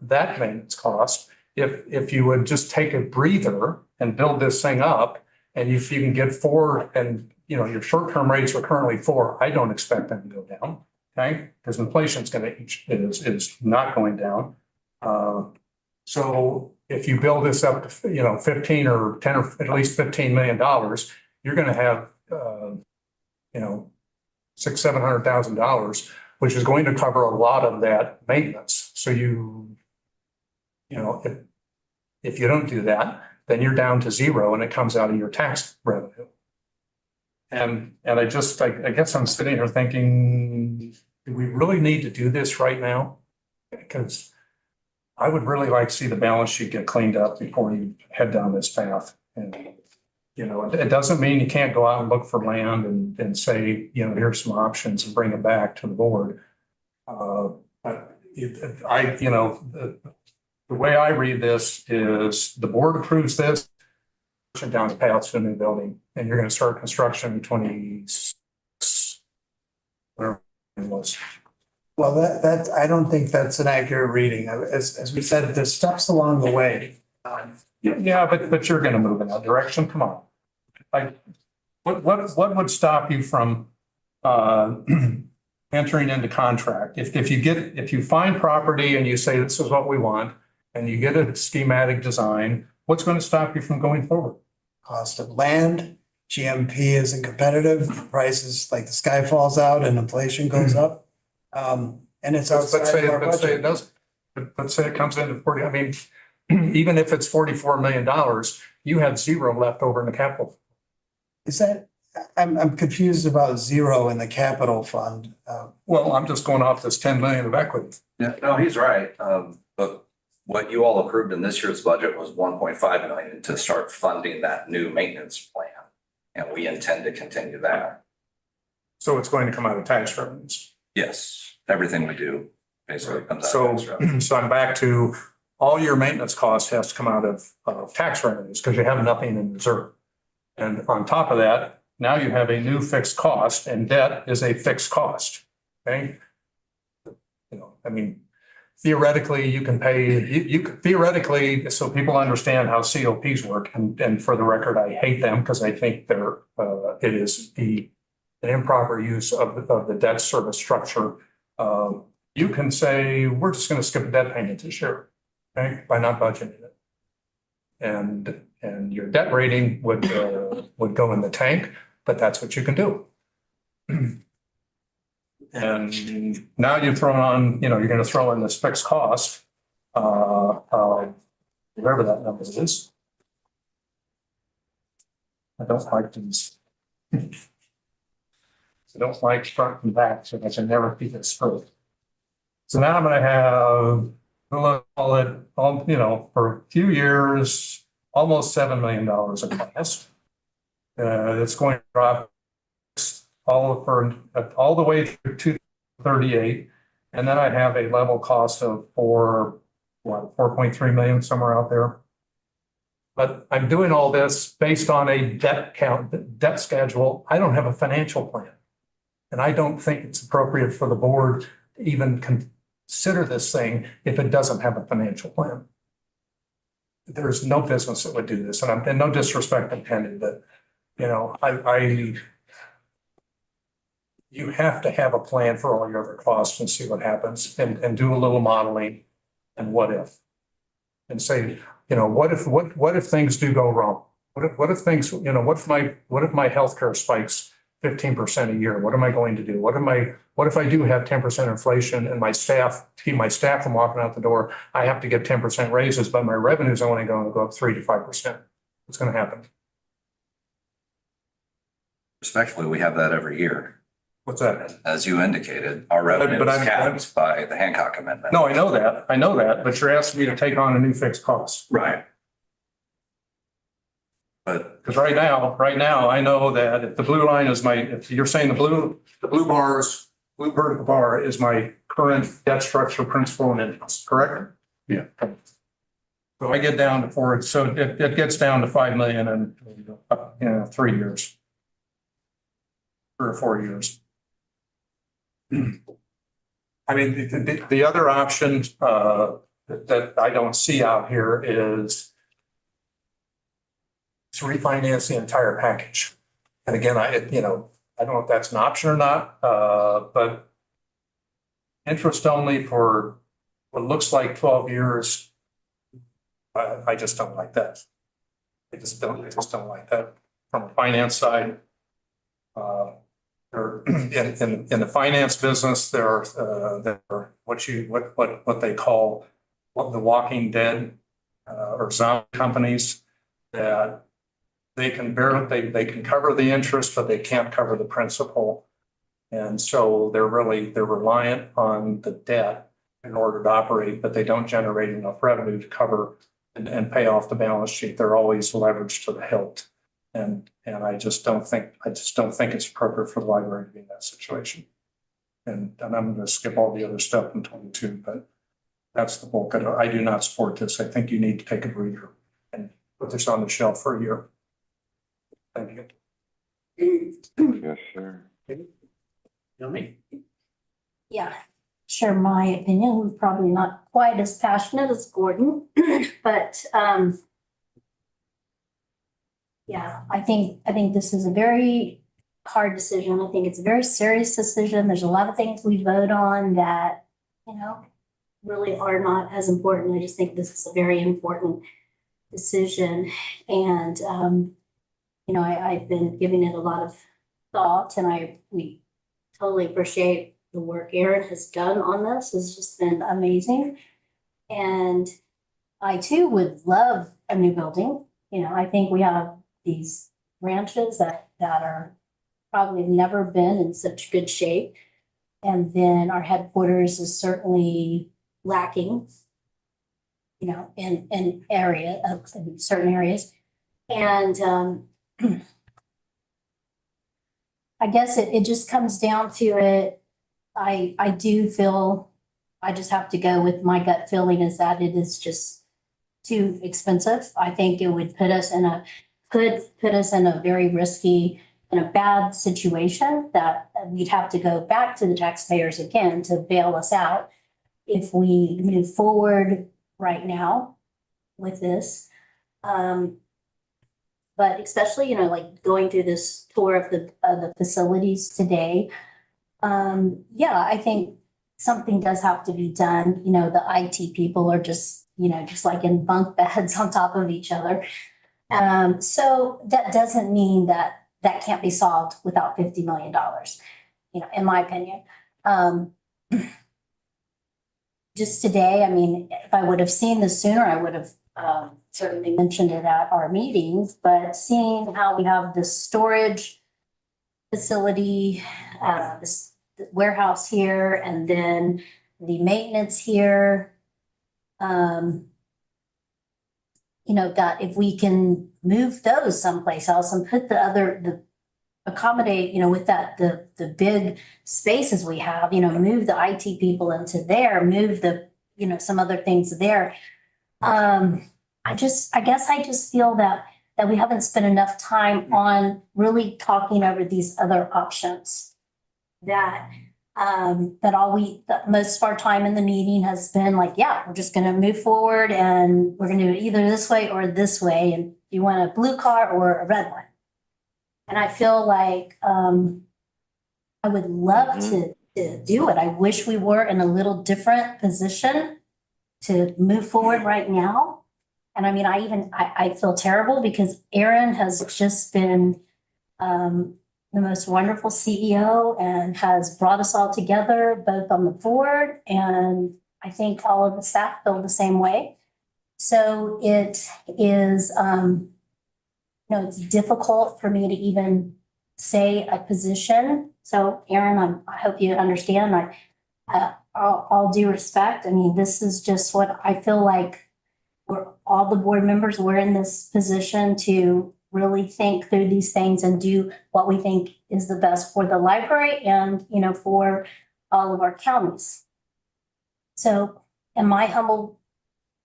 that maintenance cost. if you would just take a breather and build this thing up, and if you can get 4, and, you know, your short-term rates are currently 4, I don't expect them to go down, okay? Because inflation's is not going down. So if you build this up to, you know, 15 or 10 or at least $15 million, you're gonna have, you know, $600,000-700,000, which is going to cover a lot of that maintenance. So you know, if you don't do that, then you're down to zero and it comes out of your tax revenue. And I guess I'm sitting here thinking, do we really need to do this right now? Because I would really like to see the balance sheet get cleaned up before you head down this path. And, you know, it doesn't mean you can't go out and look for land and say, you know, here's some options and bring it back to the board. You know, the way I read this is the board approves this, down to pay out to a new building, and you're going to start construction in 26, whatever it was. Well, that, I don't think that's an accurate reading. As we said, there's steps along the way. Yeah, but you're going to move in that direction. Come on. What would stop you from entering into contract? If you find property and you say this is what we want, and you get a schematic design, what's going to stop you from going forward? Cost of land, GMP isn't competitive, prices, like the sky falls out and inflation goes up. And it's outside of our Let's say it budget. does. Let's say it comes into 40. I mean, even if it's $44 million, you have zero left over in the capital. Is that, I'm confused about zero in the capital fund. Well, I'm just going off this 10 million of equity. Yeah, no, he's right. But what you all approved in this year's budget was 1.5 million to start funding that new maintenance plan. And we intend to continue that. So it's going to come out of tax revenues. Yes, everything we do basically comes out of tax So, revenue. so I'm back to all your maintenance costs has to come out of tax revenues because you have nothing in reserve. And on top of that, now you have a new fixed cost, and debt is a fixed cost. Okay. You know, I mean, theoretically, you can pay, you could theoretically, so people understand how COPs work. And for the record, I hate them because I think they're, it is an improper use of the debt service structure. You can say, we're just going to skip a debt payment this year, okay, by not budgeting it. And your debt rating would go in the tank, but that's what you can do. And now you've thrown on, you know, you're going to throw in this fixed cost, whatever that number is. I don't like these. I don't like front and back, so I can never keep it straight. So now I'm going to have, we'll call it, you know, for a few years, almost $7 million of cost. It's going to drop all the way through 238, and then I have a level cost of 4.3 million, somewhere out there. But I'm doing all this based on a debt schedule. I don't have a financial plan, and I don't think it's appropriate for the board to even consider this thing if it doesn't have a financial plan. There's no business that would do this, and no disrespect intended, but you know, you have to have a plan for all your other costs and see what happens, and do a little modeling and what if, and say, you know, what if things do go wrong? What if things, you know, what if my healthcare spikes 15% a year? What am I going to do? What if I do have 10% inflation and keep my staff from walking out the door? I have to get 10% raises, but my revenues are only going to go up 3 to 5%. What's going to happen? Respectfully, we have that every year. What's that? As you indicated, our revenue But is I'm- capped by the Hancock Amendment. No, I know that, but you're asking me to take on a new fixed cost. Right. But Because right now, I know that if the blue line is if you're saying the blue vertical bar is my current debt structure, principal and interest, correct? Yeah. So I get down to 4, so it gets down to 5 million in, 3 years. 3 or 4 years. I mean, the other option, that I don't see out here is to refinance the entire package. And again, I don't know if that's an option or not, but interest only for what looks like 12 years, I just don't like that. I just don't like that from a finance side. Or in the finance business, there are what they call the walking dead or zombie companies that they can cover the interest, but they can't cover the principal. And so they're reliant on the debt in order to operate, but they don't generate enough revenue to cover and pay off the balance sheet. They're always leveraged to the hilt. And I just don't think it's appropriate for the library to be in that situation. And I'm going to skip all the other stuff in 22, but that's the bulk of it. I do not support this. I think you need to take a breather and put this on the shelf for a year. Thank you. Yes, sir. Yeah, share my opinion. I'm probably not quite as passionate as Gordon, but yeah, I think this is a very hard decision. I think it's a very serious decision. There's a lot of things we vote on that, really are not as important. I just think this is a very important decision. And I've been giving it a lot of thought, and we totally appreciate the work Aaron has done on this. It's just been amazing. And I too would love a new building. I think we have these branches that are probably never been in such good shape. And then our headquarters is certainly lacking, in certain areas. And I guess it just comes down to it. I do feel I just have to go with my gut feeling is that it is just too expensive. I think it would put us in a very risky and a bad situation that we'd have to go back to the taxpayers again to bail us out if we move forward right now with this. But especially, like going through this tour of the facilities today, I think something does have to be done. The IT people are just like in bunk beds on top of each other. So that doesn't mean that can't be solved without $50 million, in my opinion. Just today, if I would have seen this sooner, I would have certainly mentioned it at our meetings, but seeing how we have this storage facility, this warehouse here, and then the maintenance here, that if we can move those someplace else and put accommodate, with the big spaces we have, move the IT people into there, move the, some other things there. I guess I just feel that we haven't spent enough time on really talking over these other options. That most of our time in the meeting has been like, yeah, we're just gonna move forward and we're gonna do it either this way or this way. And you want a blue car or a red one? And I feel like I would love to do it. I wish we were in a little different position to move forward right now. And I feel terrible because Aaron has just been the most wonderful CEO and has brought us all together, both on the board, and I think all of the staff feel the same way. So it is, it's difficult for me to even say a position. So Aaron, I hope you understand. All due respect, this is just what I feel like. We're all the board members. We're in this position to really think through these things and do what we think is the best for the library and, for all of our counties. So in my humble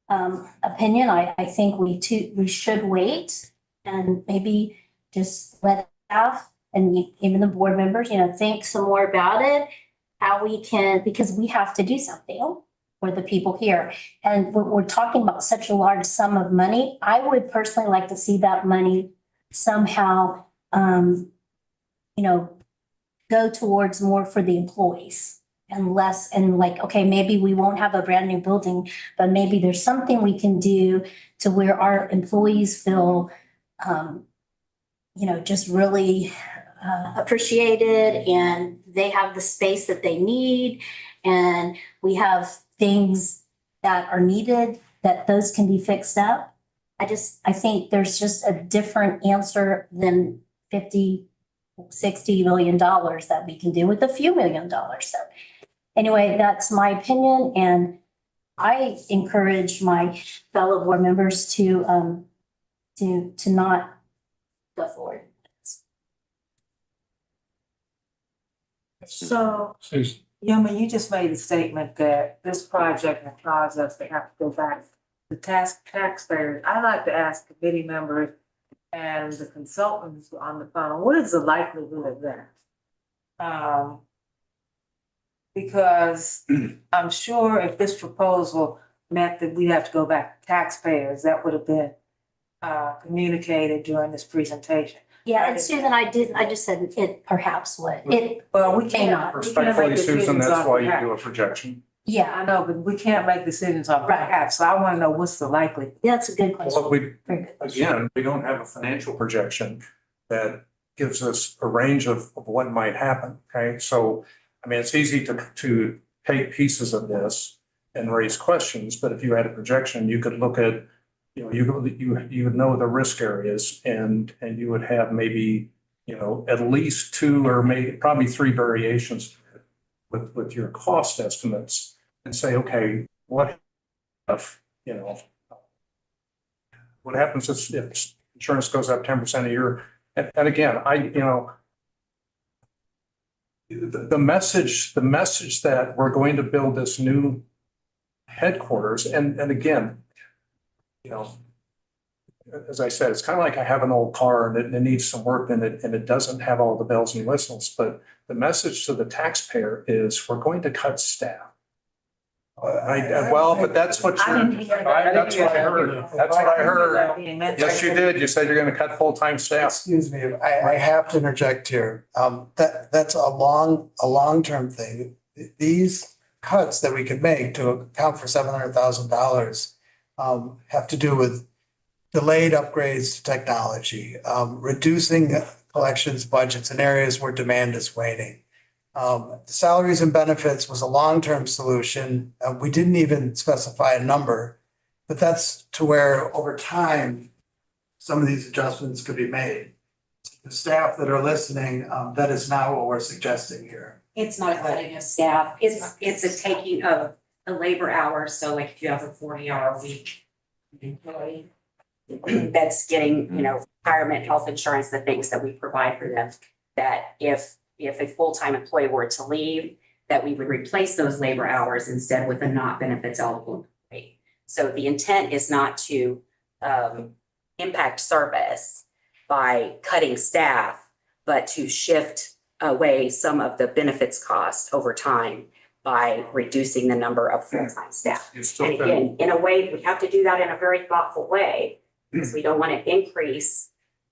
opinion, I think we should wait and maybe just let staff and even the board members, think some more about it, how we can, because we have to do something. for the people here. And we're talking about such a large sum of money. I would personally like to see that money somehow, go towards more for the employees and less, and like, okay, maybe we won't have a brand new building, but maybe there's something we can do to where our employees feel, just really appreciated, and they have the space that they need, and we have things that are needed, that those can be fixed up. I think there's just a different answer than 50, $60 million that we can do with a few $1,000,000. So anyway, that's my opinion, and I encourage my fellow board members to not go forward. So, Susan. Yuma, you just made a statement that this project will cause us to have to go back to taxpayers. I'd like to ask committee members and the consultants on the phone, what is the likelihood of that? Because I'm sure if this proposal meant that we'd have to go back to taxpayers, that would have been communicated during this presentation. Yeah, and Susan, I just said it perhaps would. Well, we May can't. not. We can't Respectfully, make Susan, decisions that's on why you behalf. do a projection. Yeah, I know, but we can't make decisions on Right. behalf, so I wanna know what's the likelihood. that's a good Well, question. we, Very good question. again, we don't have a financial projection that gives us a range of what might happen, okay? So, I mean, it's easy to take pieces of this and raise questions, but if you had a projection, you could look at, you would know the risk areas, and you would have maybe, at least two or maybe probably three variations with your cost estimates, and say, okay, what if, what happens if insurance goes up 10% a year? And again, the message that we're going to build this new headquarters, and again, as I said, it's kind of like I have an old car and it needs some work in it, and it doesn't have all the bells and whistles, but the message to the taxpayer is we're going to cut staff. But that's what I didn't hear that. that's what I heard. That's what I heard. Yes, you did. You said you're going to cut full-time staff. Excuse me, I have to interject here. That's a long-term thing. These cuts that we could make to account for $700,000 have to do with delayed upgrades to technology, reducing collections budgets in areas where demand is waning. Salaries and benefits was a long-term solution. We didn't even specify a number, but that's to where over time, some of these adjustments could be made. The staff that are listening, that is not what we're suggesting here. It's not a cutting of staff, it's a taking of the labor hours, so like if you have a 40-hour week employee that's getting, retirement, health insurance, the things that we provide for them, that if a full-time employee were to leave, that we would replace those labor hours instead with a not benefits eligible employee. So the intent is not to impact service by cutting staff, but to shift away some of the benefits cost over time by reducing the number of full-time staff. And again, in a way, we have to do that in a very thoughtful way, because we don't want to increase,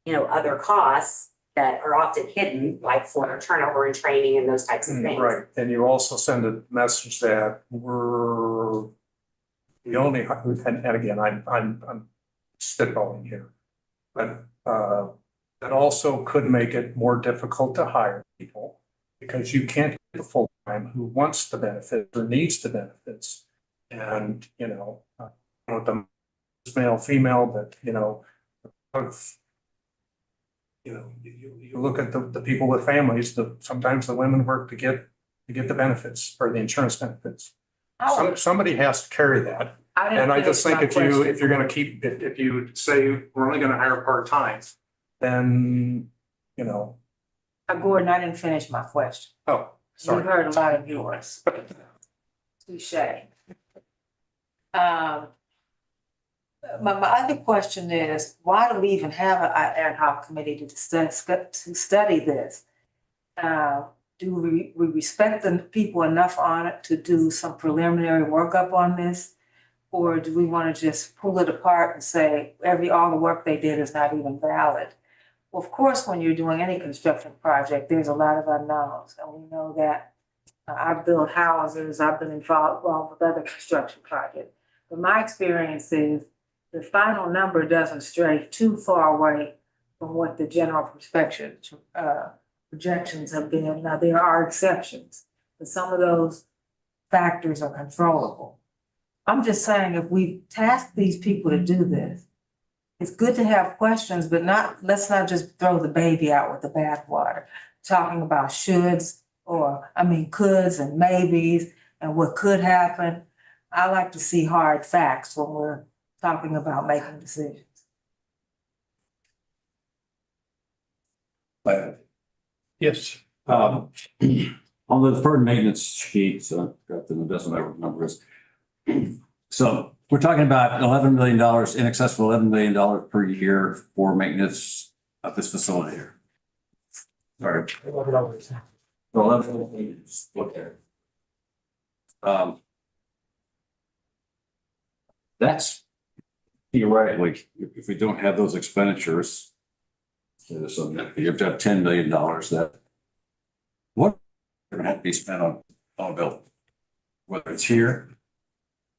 other costs that are often hidden, like for turnover and training and those types of things. Right, and you also send a message that we're the only, and again, I'm spitballing here, but that also could make it more difficult to hire people, because you can't get a full-time who wants the benefits or needs the benefits. And, the male, female, but, you look at the people with families, sometimes the women work to get the benefits or the insurance benefits. Somebody has to carry that. And I just think if you're going to keep, if you say we're only going to hire part-time, then, Gordon, I didn't finish my question. oh, You sorry. heard a lot of yours. Touche. My other question is, why do we even have an ad hoc committee to study this? do we respect the people enough on it to do some preliminary workup on this? Or do we want to just pull it apart and say all the work they did is not even valid? Well, of course, when you're doing any construction project, there's a lot of unknowns, and we know that. I've built houses, I've been involved with other construction projects. But my experience is the final number doesn't stray too far away from what the general projections have been. Now, there are exceptions, but some of those factors are controllable. I'm just saying, if we task these people to do this, it's good to have questions, but let's not just throw the baby out with the bathwater, talking about shoulds coulds and maybes and what could happen. I like to see hard facts when we're talking about making decisions. Yes. On the deferred maintenance sheet, so I've got the doesn't matter what the number is. So we're talking about $11 million, in excess of $11 million per year for maintenance of this facility here. Sorry. 11 million. Okay. That's theoretically, if we don't have those expenditures, so you have to have $10 million that what going to have to be spent on a building, whether it's here.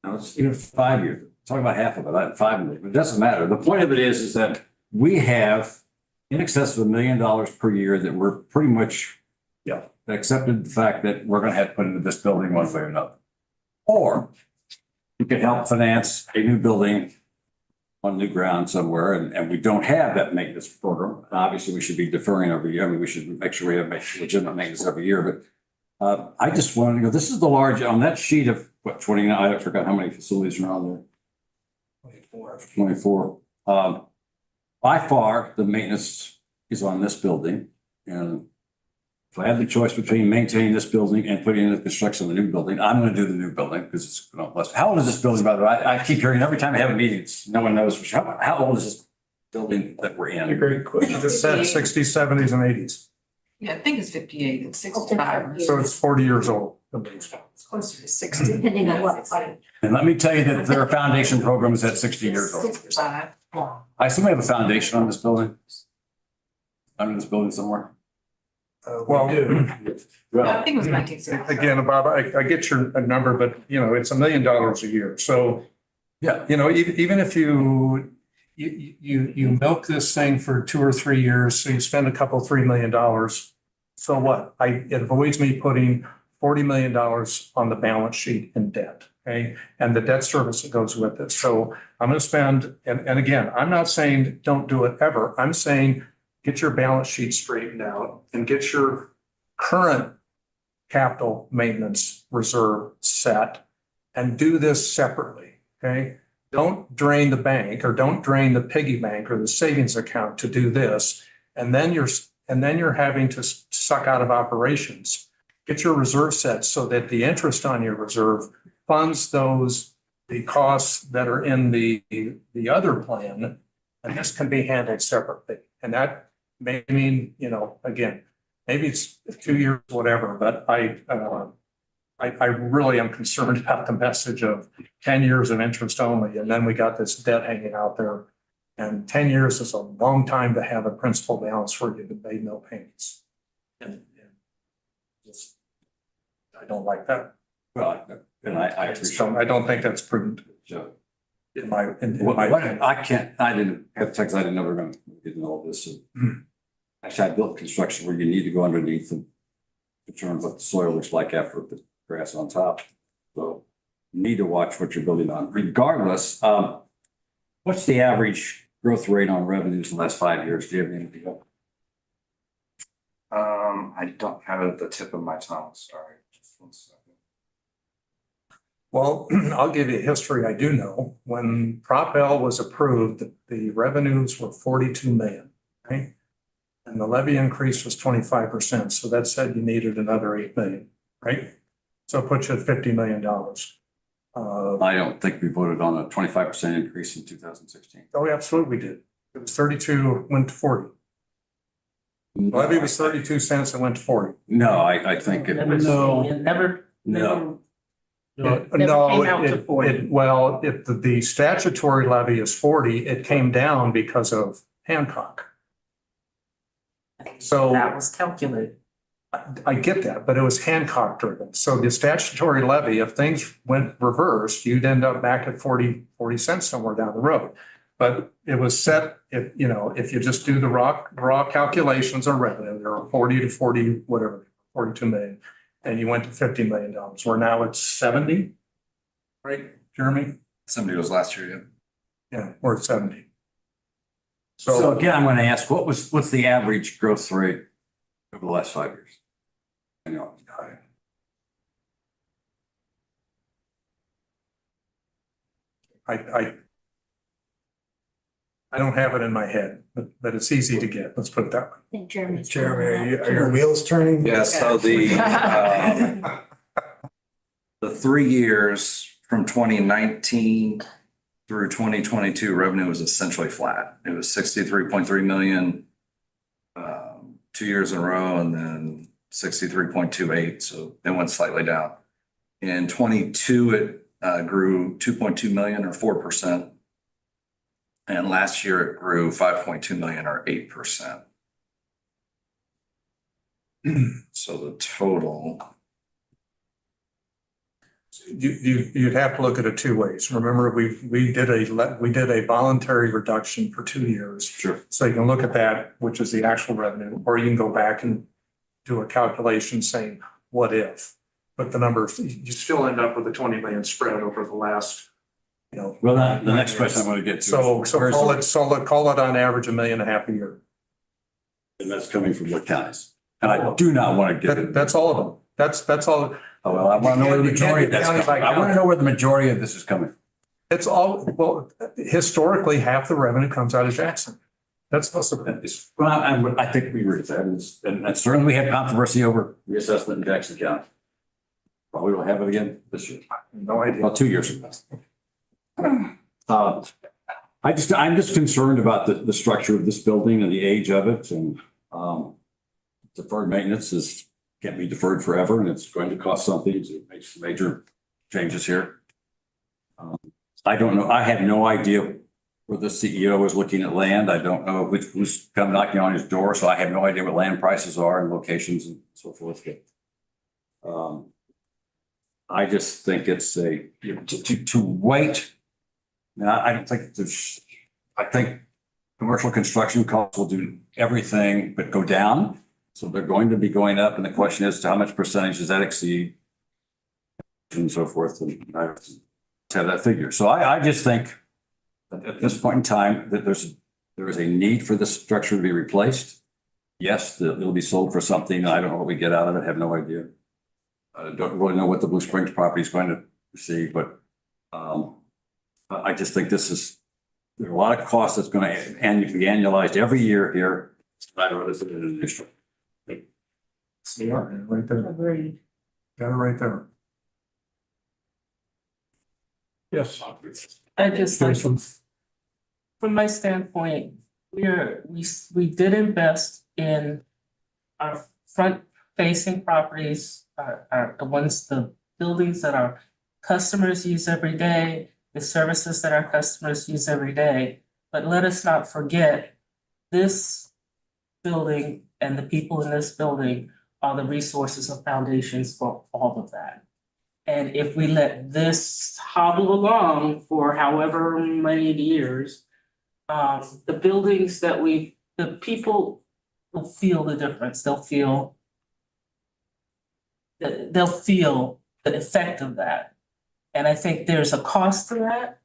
Now, it's even 5 years. Talking about half of it, not 5 million, but it doesn't matter. The point of it is that we have in excess of $1 million per year that we're pretty much accepted the fact that we're going to have to put into this building one way or another. Or we could help finance a new building on new ground somewhere, and we don't have that maintenance program. Obviously, we should be deferring every year. I mean, we should make sure we have legitimate maintenance every year. But I just wanted to go, this is the large, on that sheet of what, 29, I forgot how many facilities are on there. 24. By far, the maintenance is on this building. And if I had the choice between maintaining this building and putting in the construction of the new building, I'm going to do the new building because it's going to last. How old is this building, by the way? I keep hearing every time I have a meeting, no one knows for sure. How old is this building that we're in? Great question. Just said 60s, 70s, and 80s. Yeah, I think it's 58 and 65. So it's 40 years old. It's closer to 60. Depending on what. And let me tell you that there are foundation programs at 60 years old. 65. I assume we have a foundation on this building? Under this building somewhere? Well, I think it was 1965. again, Bob, I get your number, but it's $1 million a year. So, Yeah. even if you milk this thing for 2 or 3 years, so you spend a couple, $3 million. So what? It avoids me putting $40 million on the balance sheet in debt. Okay. And the debt service that goes with it. So I'm going to spend, and again, I'm not saying don't do it ever. I'm saying get your balance sheet straightened out and get your current capital maintenance reserve set and do this separately. Okay. Don't drain the bank or don't drain the piggy bank or the savings account to do this. And then you're having to suck out of operations. Get your reserve set so that the interest on your reserve funds the costs that are in the other plan, and this can be handled separately. And that may mean, again, maybe it's 2 years, whatever, but I really am concerned about the message of 10 years of interest only, and then we got this debt hanging out there. And 10 years is a long time to have a principal balance where you've made no payments. And just, I don't like that. Well, and I appreciate. I don't think that's prudent. Joe. In my I didn't have text. I didn't know we were going to get into all this. Actually, I built construction where you need to go underneath and determine what the soil looks like after the grass on top. So you need to watch what you're building on. Regardless, what's the average growth rate on revenues in the last 5 years? Do you have any idea? I don't have it at the tip of my tongue, sorry. Just 1 second. Well, I'll give you a history I do know. When Prop L was approved, the revenues were 42 million, right? And the levy increase was 25%. So that said you needed another 8 million, right? So it puts you at $50 million. I don't think we voted on a 25% increase in 2016. Oh, absolutely we did. It was 32, went to 40. Levy was 32 cents and went to 40. No, I think it was. No. Never, No. never No, came out to 40. well, if the statutory levy is 40, it came down because of Hancock. So That was calculated. I get that, but it was Hancock driven. So the statutory levy, if things went reversed, you'd end up back at 40 cents somewhere down the road. But it was set, if you just do the raw calculations on revenue, there are 40 to 40, whatever, 42 million. And you went to $50 million. We're now at 70, right, Jeremy? 70 was last year, yeah. Yeah, we're at 70. So again, I'm going to ask, what's the average growth rate over the last 5 years? I don't have it in my head, but it's easy to get. Let's put it that way. I think Jeremy's. Jeremy, are your wheels turning? Yeah, so the 3 years from 2019 through 2022, revenue was essentially flat. It was 63.3 million 2 years in a row, and then 63.28, so it went slightly down. In 22, it grew 2.2 million or 4%. And last year it grew 5.2 million or 8%. So the total. You'd have to look at it two ways. Remember, we did a voluntary reduction for 2 years. Sure. So you can look at that, which is the actual revenue, or you can go back and do a calculation saying, what if? But the numbers, you still end up with a 20 million spread over the last, Well, the next question I'm going to get to. So is call it on average $1.5 million a year. And that's coming from what counties? And I do not want to get it. That's all of them. That's all. Oh, well, I want to know where the You can't majority of do that's county by coming. I want to know where the majority of this is coming. It's all, well, historically, half the revenue comes out of Jackson. That's supposed to be. Well, I think we agree with that. And certainly we have controversy over reassessment in Jackson County. Probably will have it again this year. No idea. Well, 2 years from now. I'm just concerned about the structure of this building and the age of it, and deferred maintenance can't be deferred forever, and it's going to cost something to make some major changes here. I don't know. I have no idea where the CEO is looking at land. I don't know who's come knocking on his door, so I have no idea what land prices are and locations and so forth. I just think it's to wait. I don't think I think commercial construction costs will do everything but go down. So they're going to be going up. And the question is, how much percentage does that exceed? And so forth. And I have that figure. So I just think that at this point in time that there is a need for this structure to be replaced. Yes, it'll be sold for something. I don't know what we get out of it. I have no idea. I don't really know what the Blue Springs property is going to receive, but I just think there's a lot of costs that's going to be annualized every year here. I'd rather put it in an issue. Yeah, right there. Agreed. Got it right there. Yes. I just like, from my standpoint, we did invest in our front facing properties, are the buildings that our customers use every day, the services that our customers use every day. But let us not forget, this building and the people in this building are the resources and foundations for all of that. And if we let this hobble along for however many years, the buildings the people will feel the difference. They'll feel the effect of that. And I think there's a cost to that.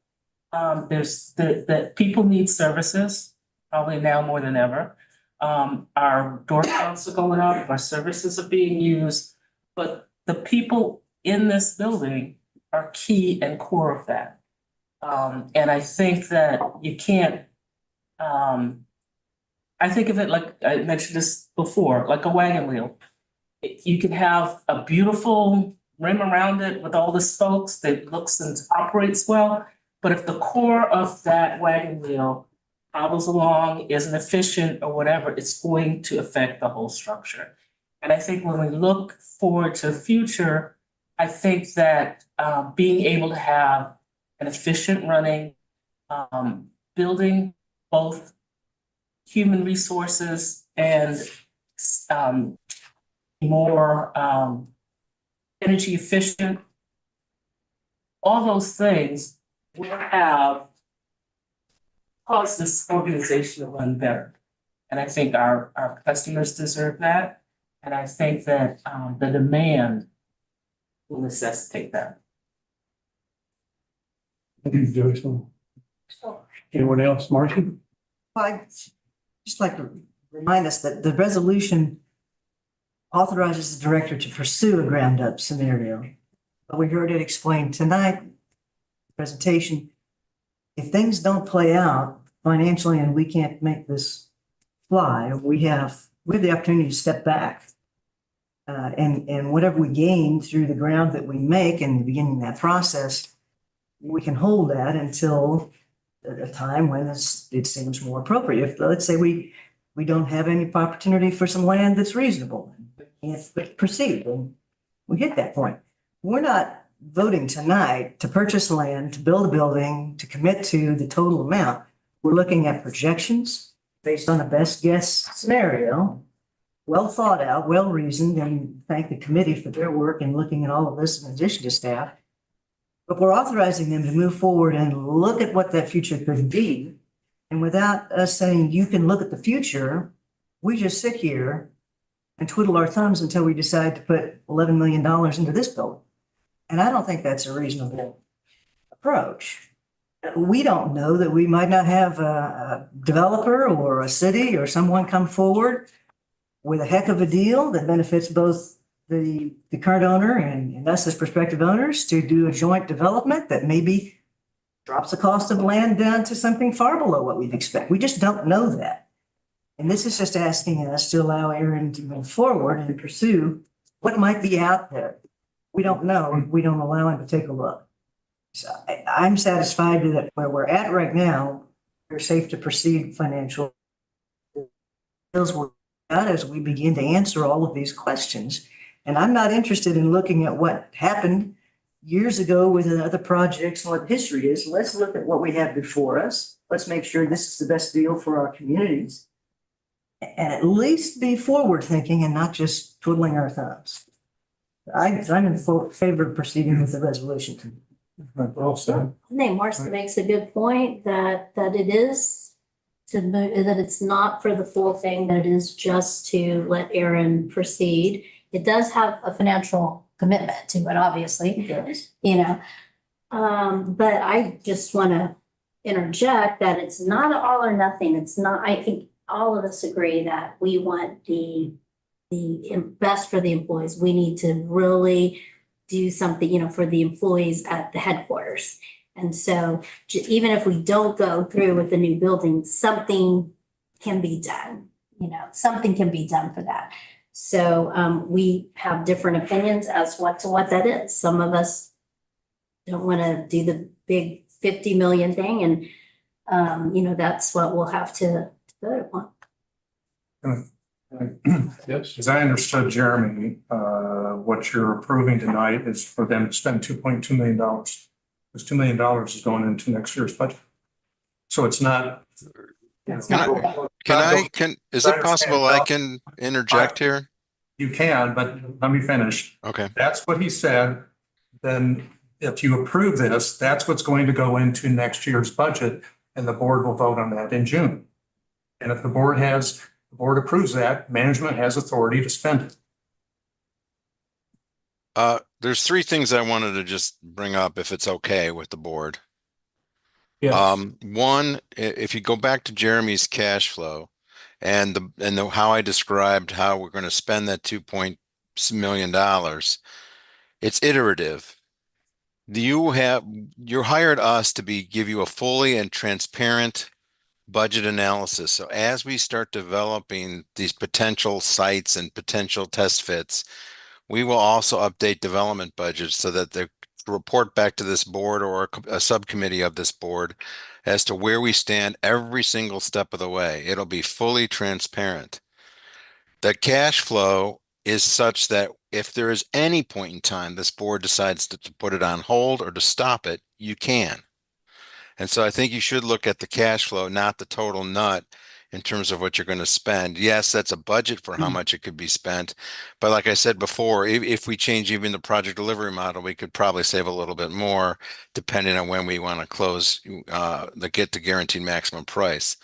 That people need services, probably now more than ever. Our door counts are going up, our services are being used, but the people in this building are key and core of that. And I think that you can't, I think of it like, I mentioned this before, like a wagon wheel. You can have a beautiful rim around it with all the spokes that looks and operates well, but if the core of that wagon wheel hobbles along, isn't efficient or whatever, it's going to affect the whole structure. And I think when we look forward to the future, I think that being able to have an efficient running building, both human resources and more energy efficient, all those things will have caused this organization to run better. And I think our customers deserve that. And I think that the demand will necessitate that. Thank you, Joyce. Anyone else, Marcy? Well, I'd just like to remind us that the resolution authorizes the director to pursue a ground up scenario. But we heard it explained tonight, presentation. If things don't play out financially and we can't make this fly, we have the opportunity to step back. And whatever we gain through the ground that we make in the beginning of that process, we can hold that until a time when it seems more appropriate. If, let's say we don't have any opportunity for some land that's reasonable and proceed, and we hit that point. We're not voting tonight to purchase land, to build a building, to commit to the total amount. We're looking at projections based on a best guess scenario, well thought out, well reasoned, and thank the committee for their work in looking at all of this in addition to staff. But we're authorizing them to move forward and look at what that future could be. And without us saying, you can look at the future, we just sit here and twiddle our thumbs until we decide to put $11 million into this building. And I don't think that's a reasonable approach. We don't know that we might not have a developer or a city or someone come forward with a heck of a deal that benefits both the current owner and us as prospective owners to do a joint development that maybe drops the cost of land down to something far below what we'd expect. We just don't know that. And this is just asking us to allow Aaron to move forward and pursue what might be out there. We don't know. We don't allow him to take a look. So I'm satisfied that where we're at right now, we're safe to proceed financial deals we're at as we begin to answer all of these questions. And I'm not interested in looking at what happened years ago with other projects and what history is. Let's look at what we have before us. Let's make sure this is the best deal for our communities. And at least be forward thinking and not just twiddling our thumbs. I'm in favor of proceeding with the resolution. Well said. I think Marcia makes a good point that it is that it's not for the full thing, that it is just to let Aaron proceed. It does have a financial commitment to it, obviously, you know. But I just want to interject that it's not all or nothing. It's not, I think all of us agree that we want the best for the employees. We need to really do something, you know, for the employees at the headquarters. And so even if we don't go through with the new building, something can be done, you know, something can be done for that. So we have different opinions as what that is. Some of us don't want to do the big 50 million thing. And, you know, that's what we'll have to vote upon. Yes. As I understood, Jeremy, what you're approving tonight is for them to spend $2.2 million. This $2 million is going into next year's budget. So it's not. Is it possible I can interject here? You can, but let me finish. Okay. That's what he said. Then if you approve this, that's what's going to go into next year's budget, and the board will vote on that in June. And if the board approves that, management has authority to spend it. There's three things I wanted to just bring up, if it's okay with the board. Yes. One, if you go back to Jeremy's cash flow and how I described how we're going to spend that $2 million, it's iterative. You hired us to give you a fully and transparent budget analysis. So as we start developing these potential sites and potential test fits, we will also update development budgets so that they report back to this board or a subcommittee of this board as to where we stand every single step of the way. It'll be fully transparent. The cash flow is such that if there is any point in time this board decides to put it on hold or to stop it, you can. And so I think you should look at the cash flow, not the total nut in terms of what you're going to spend. Yes, that's a budget for how much it could be spent. But like I said before, if we change even the project delivery model, we could probably save a little bit more depending on when we want to close get the guaranteed maximum price.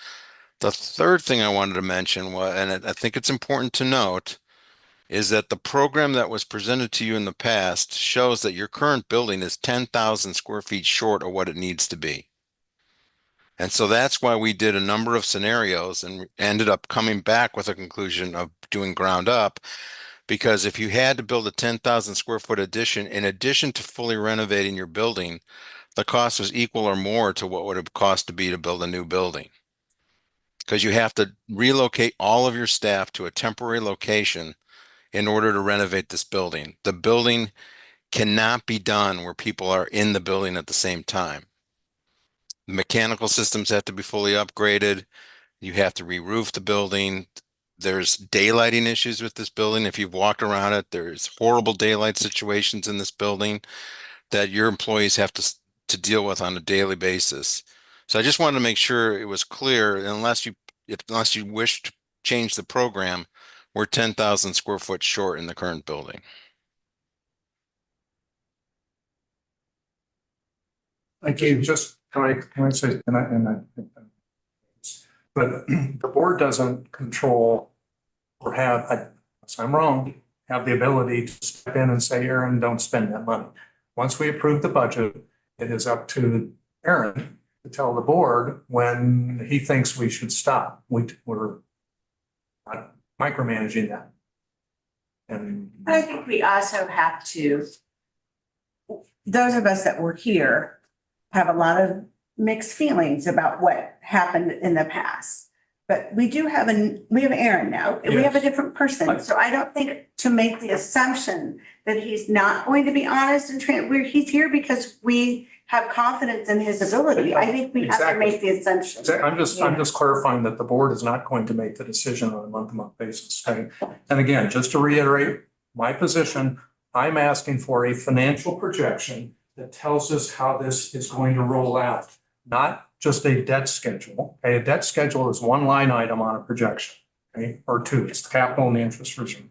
The third thing I wanted to mention was, and I think it's important to note, is that the program that was presented to you in the past shows that your current building is 10,000 square feet short of what it needs to be. And so that's why we did a number of scenarios and ended up coming back with a conclusion of doing ground up. Because if you had to build a 10,000 square foot addition, in addition to fully renovating your building, the cost was equal or more to what would have cost to build a new building. Because you have to relocate all of your staff to a temporary location in order to renovate this building. The building cannot be done where people are in the building at the same time. The mechanical systems have to be fully upgraded. You have to re-roof the building. There's daylighting issues with this building. If you've walked around it, there's horrible daylight situations in this building that your employees have to deal with on a daily basis. So I just wanted to make sure it was clear, unless you wish to change the program, we're 10,000 square foot short in the current building. Thank you. Just, can I say, but the board doesn't control or have, unless I'm wrong, have the ability to step in and say, Aaron, don't spend that money. Once we approve the budget, it is up to Aaron to tell the board when he thinks we should stop. We're not micromanaging that. And I think we also have to, those of us that were here have a lot of mixed feelings about what happened in the past. But we have Aaron now, and we have a different person. So I don't think to make the assumption that he's not going to be honest and he's here because we have confidence in his ability. I think we have to make the assumption. I'm just clarifying that the board is not going to make the decision on a month-to-month basis. Okay? And again, just to reiterate my position, I'm asking for a financial projection that tells us how this is going to roll out, not just a debt schedule. Okay? A debt schedule is one line item on a projection, okay? Or two, it's the capital and the interest reserve.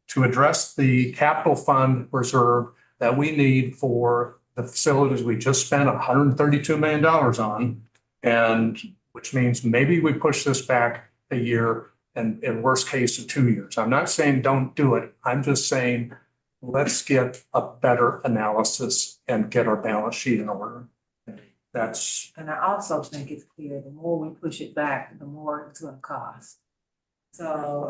To address the capital fund reserve that we need for the facilities we just spent $132 million on, and which means maybe we push this back a year and in worst case to 2 years. I'm not saying don't do it. I'm just saying let's get a better analysis and get our balance sheet in order. And I also think it's clear, the more we push it back, the more it's gonna cost. So.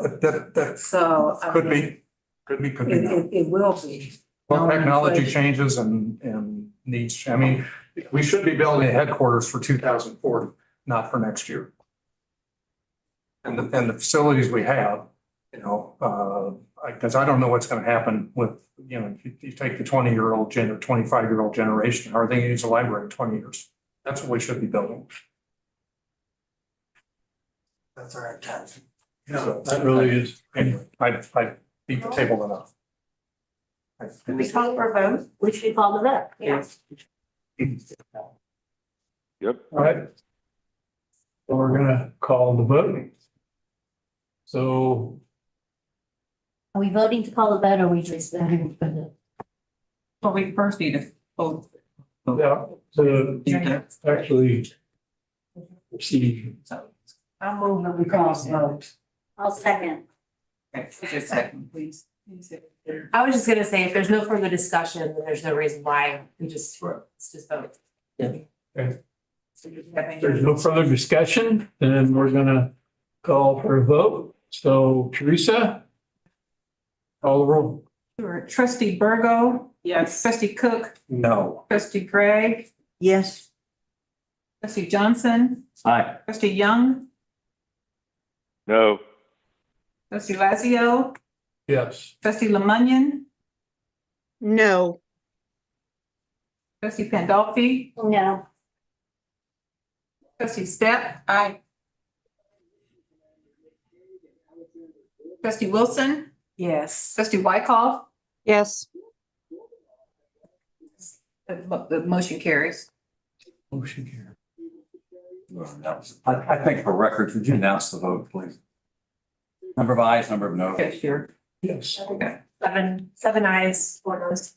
Could be not. It will be. Well, technology changes and needs, I mean, we should be building a headquarters for 2040, not for next year. And the facilities we have, because I don't know what's going to happen with, if you take the 20-year-old 25-year-old generation, how are they going to use a library in 20 years? That's what we should be building. That's our intent. That really is. Anyway, I beat the table enough. Can we call for a vote? We should call the vote. Yes. Yep. All right. So we're gonna call the vote. So Are we voting to call the vote or are we just voting for the? Well, we first need to vote. yeah, so actually proceed. I move that we call the vote. I'll second. Second, please. I was just gonna say, if there's no further discussion, then there's no reason why let's just vote. There's no further discussion, then we're gonna call for a vote. So Teresa? Call the roll. Trustee Burgo. Yes. Trustee Cook. No. Trustee Gregg. Yes. Trustee Johnson. Aye. Trustee Young. No. Trustee Lazio. Yes. Trustee Lemunion. No. Trustee Pandolfi. No. Trustee Step. Aye. Trustee Wilson. Yes. Trustee Wykoff. Yes. The motion carries. Motion carried. I think for records, would you announce the vote, please? Number of ayes, number of noes. Yes, sure. Yes. Okay. Seven eyes, 4 noes.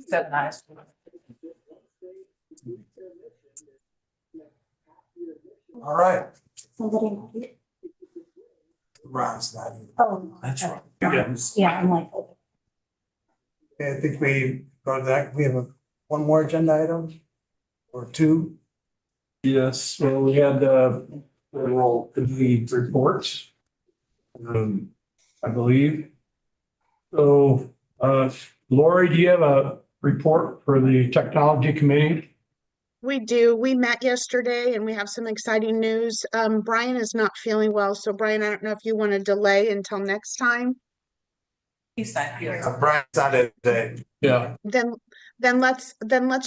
7 eyes. All right. Somebody. Ron's not here. Oh. That's right. Yeah, I'm like, Okay, I think we go to that. We have one more agenda item or two. Yes, well, we had the reports. I believe. So, Lori, do you have a report for the technology committee? We do. We met yesterday and we have some exciting news. Brian is not feeling well. So Brian, I don't know if you want to delay until next time. He's not here. Brian's not in today. Yeah. Then let's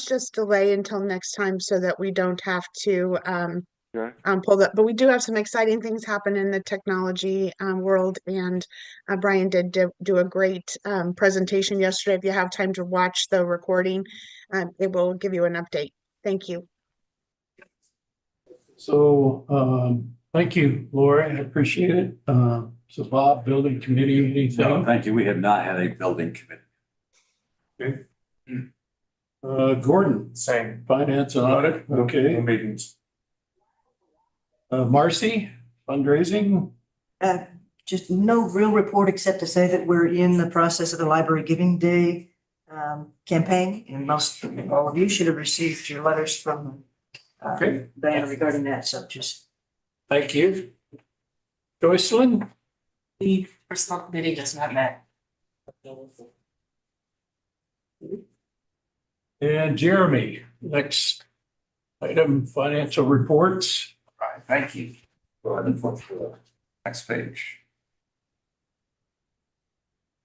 just delay until next time so that we don't have to Okay. pull that. But we do have some exciting things happen in the technology world, and Brian did do a great presentation yesterday. If you have time to watch the recording, it will give you an update. Thank you. So, thank you, Lori. I appreciate it. So Bob, building committee, No, anything? thank you. We have not had a building committee. Gordon, Same. finance and audit, No okay. meetings. Marcy, fundraising, Just no real report except to say that we're in the process of the Library Giving Day campaign, and most all of you should have received your letters from okay, Diana regarding that, so just thank you. Joycelyn? The personnel committee has not met. And Jeremy, next item, financial reports. All right, thank you. Go ahead and flip to the next page.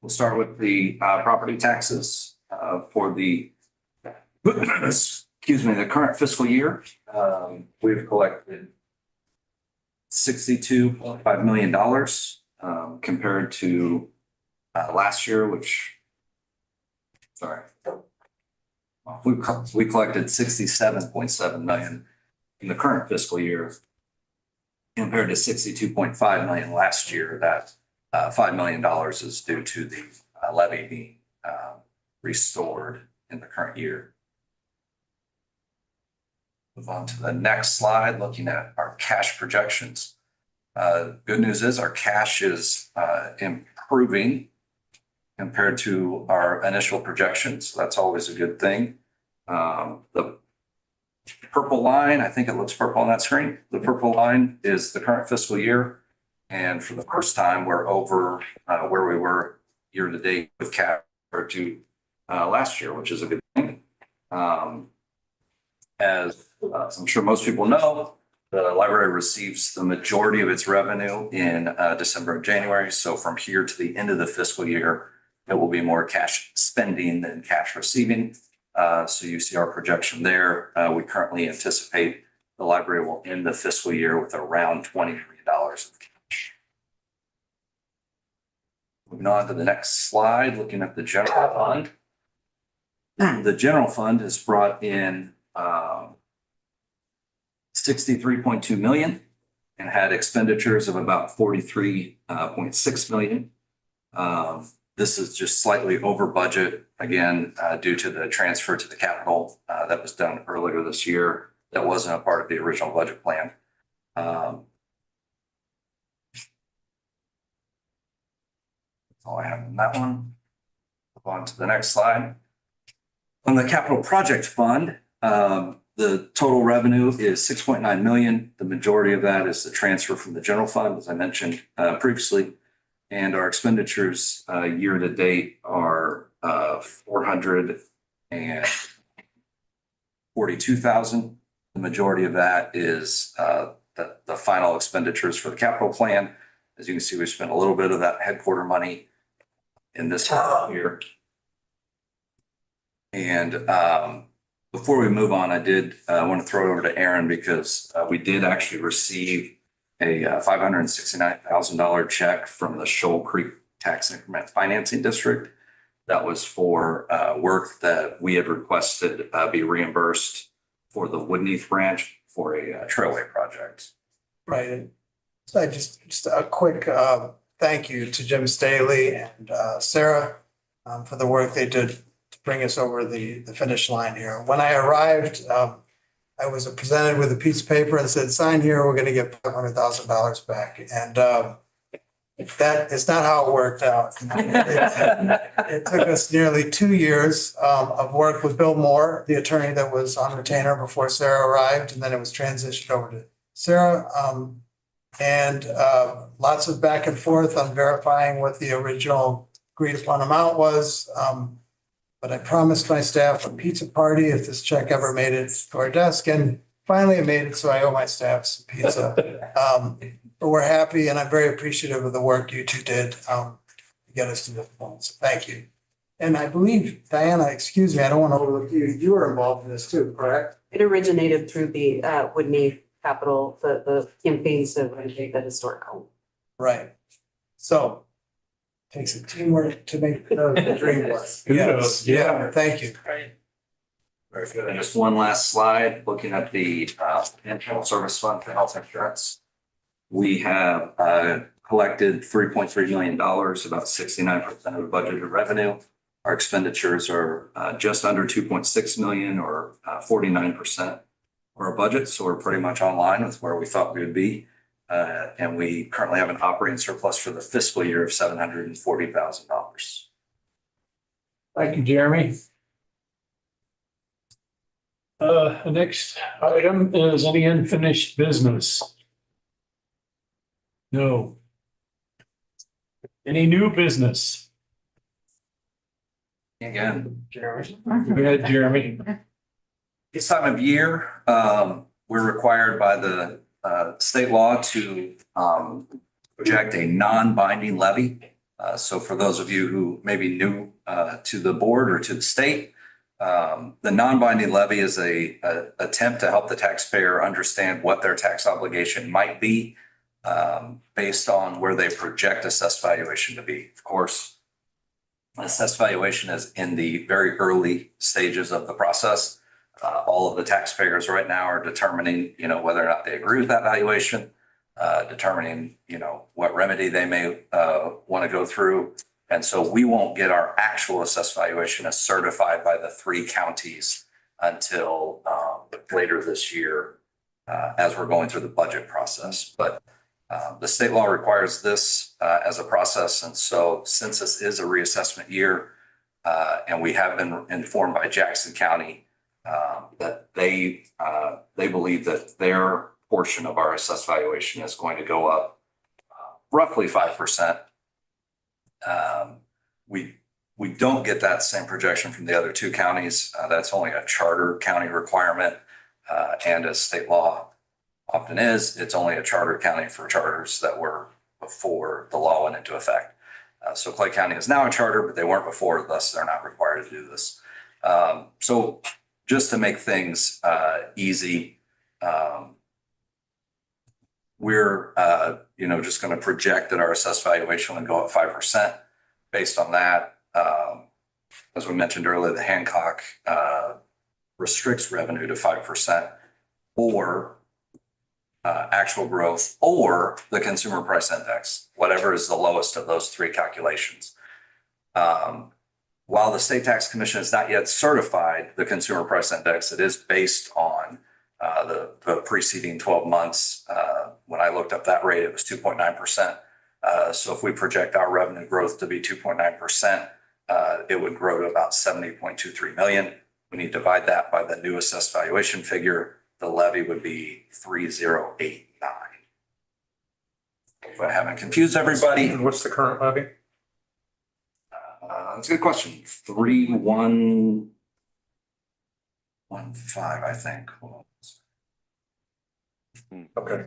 We'll start with the property taxes for the, excuse me, the current fiscal year. We've collected $62.5 million compared to last year, which, sorry. We collected 67.7 million in the current fiscal year compared to 62.5 million last year. That $5 million is due to the levy being restored in the current year. Move on to the next slide, looking at our cash projections. Good news is our cash is improving compared to our initial projections. So that's always a good thing. The purple line, I think it looks purple on that screen. The purple line is the current fiscal year. And for the first time, we're over where we were year to date with cash compared to last year, which is a good thing. As I'm sure most people know, the library receives the majority of its revenue in December and January. So from here to the end of the fiscal year, it will be more cash spending than cash receiving. So you see our projection there. We currently anticipate the library will end the fiscal year with around $20 million of cash. Moving on to the next slide, looking at the general fund. The general fund has brought in 63.2 million and had expenditures of about 43.6 million. This is just slightly over budget, again, due to the transfer to the capital that was done earlier this year. That wasn't a part of the original budget plan. That's all I have on that one. Move on to the next slide. On the capital project fund, the total revenue is 6.9 million. The majority of that is the transfer from the general fund, as I mentioned previously. And our expenditures year to date are 442,000. The majority of that is the final expenditures for the capital plan. As you can see, we spent a little bit of that headquarter money in this year. And Before we move on, I did want to throw it over to Aaron because we did actually receive a $569,000 check from the Shoal Creek Tax Increment Financing District. That was for work that we had requested be reimbursed for the Woodneath branch for a trailway project. Right. And so just a quick thank you to Jim Staley and Sarah for the work they did to bring us over the finish line here. When I arrived, I was presented with a piece of paper and said, sign here, we're going to get $500,000 back. And that is not how it worked out. It took us nearly 2 years of work with Bill Moore, the attorney that was on retainer before Sarah arrived, and then it was transitioned over to Sarah. And lots of back and forth on verifying what the original agreed upon amount was. But I promised my staff a pizza party if this check ever made it to our desk, and finally it made it, so I owe my staff some pizza. But we're happy, and I'm very appreciative of the work you two did to get us to this point. So thank you. And I believe, Diana, excuse me, I don't want to overlook you. You were involved in this too, correct? It originated through the Woodney Capital, the campaigns to renovate the historic home. Right. So takes a teamwork to make the dream work. Yes. Yeah. Thank you. Very good. And just one last slide, looking at the internal service fund for health insurance. We have collected $3.3 million, about 69% of the budgeted revenue. Our expenditures are just under 2.6 million, or 49% of our budget. So we're pretty much online with where we thought we would be. And we currently have an operating surplus for the fiscal year of $740,000. Thank you, Jeremy. The next item is any unfinished business? No. Any new business? Again, Jeremy. Go ahead, Jeremy. this time of year, we're required by the state law to project a non-binding levy. So for those of you who may be new to the board or to the state, the non-binding levy is a attempt to help the taxpayer understand what their tax obligation might be based on where they project assessed valuation to be. Of course, assessed valuation is in the very early stages of the process. All of the taxpayers right now are determining, whether or not they agree with that valuation, determining, what remedy they may want to go through. And so we won't get our actual assessed valuation as certified by the 3 counties until later this year as we're going through the budget process. But the state law requires this as a process. And so since this is a reassessment year, and we have been informed by Jackson County that they believe that their portion of our assessed valuation is going to go up roughly 5%. We don't get that same projection from the other 2 counties. That's only a charter county requirement. And as state law often is, it's only a charter county for charters that were before the law went into effect. So Clay County is now a charter, but they weren't before, thus they're not required to do this. So just to make things easy, we're just going to project that our assessed valuation will go up 5%. Based on that, as we mentioned earlier, the Hancock restricts revenue to 5% or actual growth or the consumer price index, whatever is the lowest of those 3 calculations. While the state tax commission has not yet certified the consumer price index, it is based on the preceding 12 months. When I looked up that rate, it was 2.9%. So if we project our revenue growth to be 2.9%, it would grow to about 70.23 million. When you divide that by the new assessed valuation figure, the levy would be 3089. If I haven't confused everybody. What's the current levy? That's a good question. 3115, I think. Okay.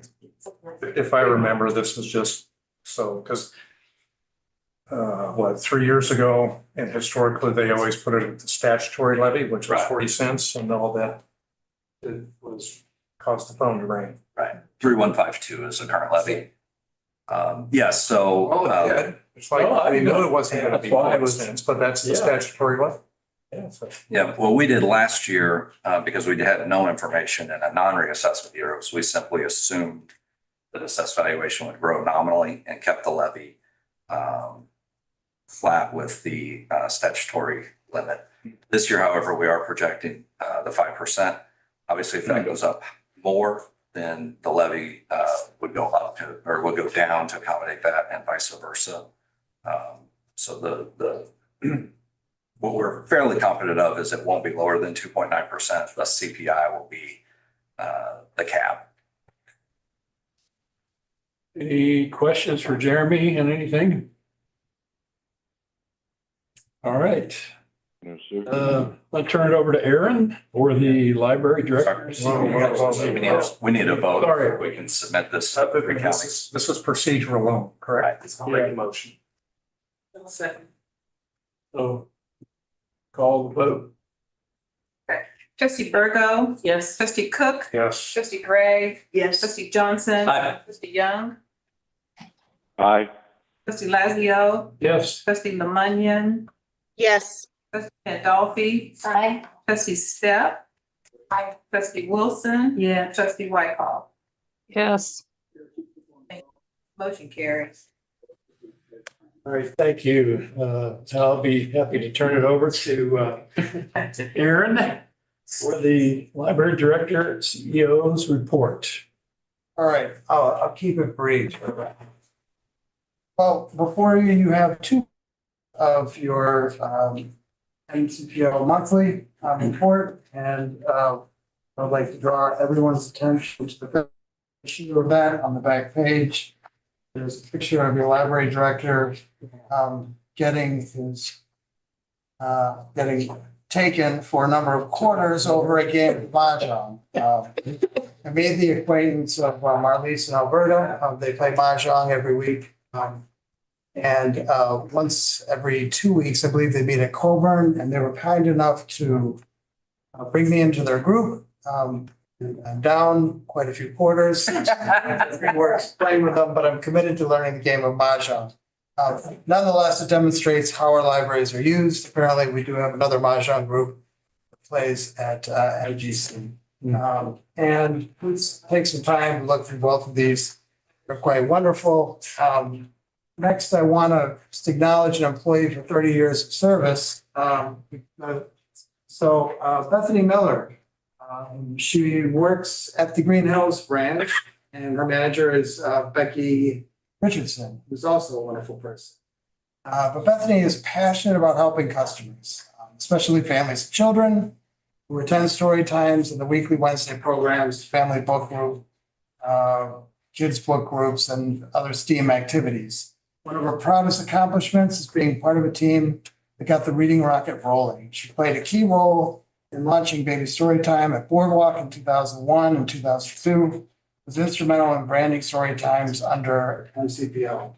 If I remember, this was just so, because 3 years ago, and historically, they always put it at the statutory levy, which was Right. 40 cents, and all that. It was caused the phone to ring. Right, 3152 is the current levy. Yes, so. It's like, No, I they knew know. it wasn't gonna be That's why I 40 was- cents, but that's the Yeah. statutory levy. Yeah, so- Yeah, what we did last year, because we had no information in a non-reassessment year, was we simply assumed that assessed valuation would grow nominally and kept the levy flat with the statutory limit. This year, however, we are projecting the 5%. Obviously, if that goes up more, then the levy would go up to, or would go down to accommodate that, and vice versa. So the what we're fairly confident of is it won't be lower than 2.9%. The CPI will be the cap. Any questions for Jeremy and anything? All right, No, sir. let's turn it over to Aaron or the library director. We need a vote. Sorry. We can submit this to three counties. This is procedural alone, correct? Right. I'll make a motion. Second. So call the vote. Trustee Virgo, Yes. trustee Cook, Yes. trustee Gray, Yes. trustee Johnson. Aye. Trustee Young, Aye. trustee Lazio, Yes. trustee Lemunion, Yes. trustee Pandolfi, Aye. trustee Step. Aye. Trustee Wilson. Yeah. Trustee Whitehall. Yes. Motion carries. All right, thank you. I'll be happy to turn it over to Aaron for the library director CEO's report. All right, I'll keep it brief. Well, before you, you have two of your MCPL monthly report, and I'd like to draw everyone's attention to the issue of that on the back page. There's a picture of your library director getting taken for a number of quarters over a game of mahjong. I made the acquaintance of Marlise and Alberta. They play mahjong every week. And once every 2 weeks, I believe they meet at Coburn, and they were kind enough to bring me into their group. I'm down quite a few quarters. Works playing with them, but I'm committed to learning the game of mahjong. Nonetheless, it demonstrates how our libraries are used. Apparently, we do have another mahjong group that plays at MGC. And let's take some time to look through both of these. They're quite wonderful. Next, I want to just acknowledge an employee for 30 years of service. Bethany Miller, she works at the Green Hills branch, and her manager is Becky Richardson, who's also a wonderful person. But Bethany is passionate about helping customers, especially families and children who attend story times and the weekly Wednesday programs, family book group, kids book groups, and other STEAM activities. One of her proudest accomplishments is being part of a team that got the Reading Rocket rolling. She played a key role in launching Baby Storytime at Boardwalk in 2001 and 2002. Was instrumental in branding story times under MCPL.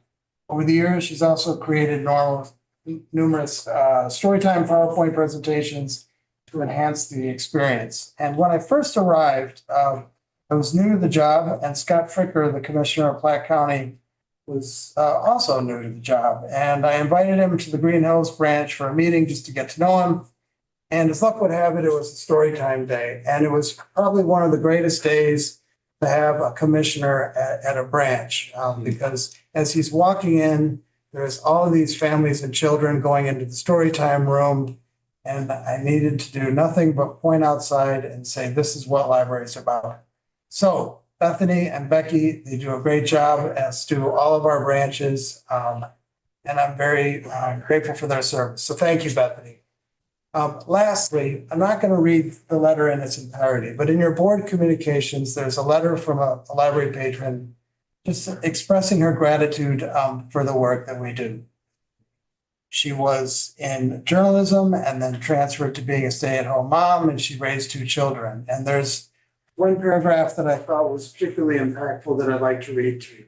Over the years, she's also created numerous Storytime PowerPoint presentations to enhance the experience. And when I first arrived, I was new to the job, and Scott Fricker, the commissioner of Platte County, was also new to the job. And I invited him to the Green Hills branch for a meeting just to get to know him. And as luck would have it, it was a Storytime day. And it was probably one of the greatest days to have a commissioner at a branch, because as he's walking in, there's all of these families and children going into the Storytime room. And I needed to do nothing but point outside and say, this is what libraries are about. So Bethany and Becky, they do a great job, as do all of our branches. And I'm very grateful for their service. So thank you, Bethany. Lastly, I'm not going to read the letter in its entirety, but in your board communications, there's a letter from a library patron just expressing her gratitude for the work that we do. She was in journalism and then transferred to being a stay-at-home mom, and she raised 2 children. And there's one paragraph that I thought was particularly impactful that I'd like to read to you.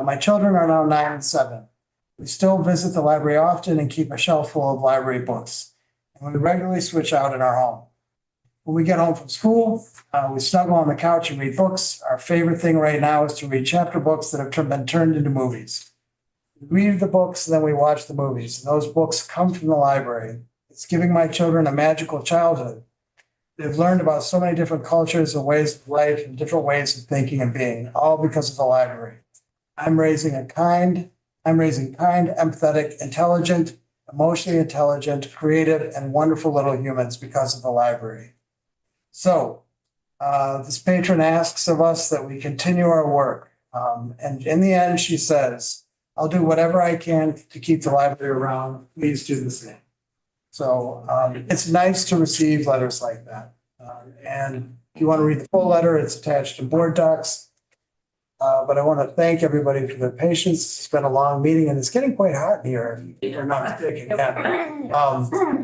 My children are now 9 and 7. We still visit the library often and keep a shelf full of library books. And we regularly switch out in our home. When we get home from school, we snuggle on the couch and read books. Our favorite thing right now is to read chapter books that have been turned into movies. We read the books and then we watch the movies. And those books come from the library. It's giving my children a magical childhood. They've learned about so many different cultures and ways of life and different ways of thinking and being, all because of the library. I'm raising kind, empathetic, intelligent, emotionally intelligent, creative, and wonderful little humans because of the library. So this patron asks of us that we continue our work. And in the end, she says, I'll do whatever I can to keep the library around. Please do the same. So it's nice to receive letters like that. And if you want to read the full letter, it's attached to board docs. But I want to thank everybody for their patience. It's been a long meeting and it's getting quite hot in here. We're not mistaken.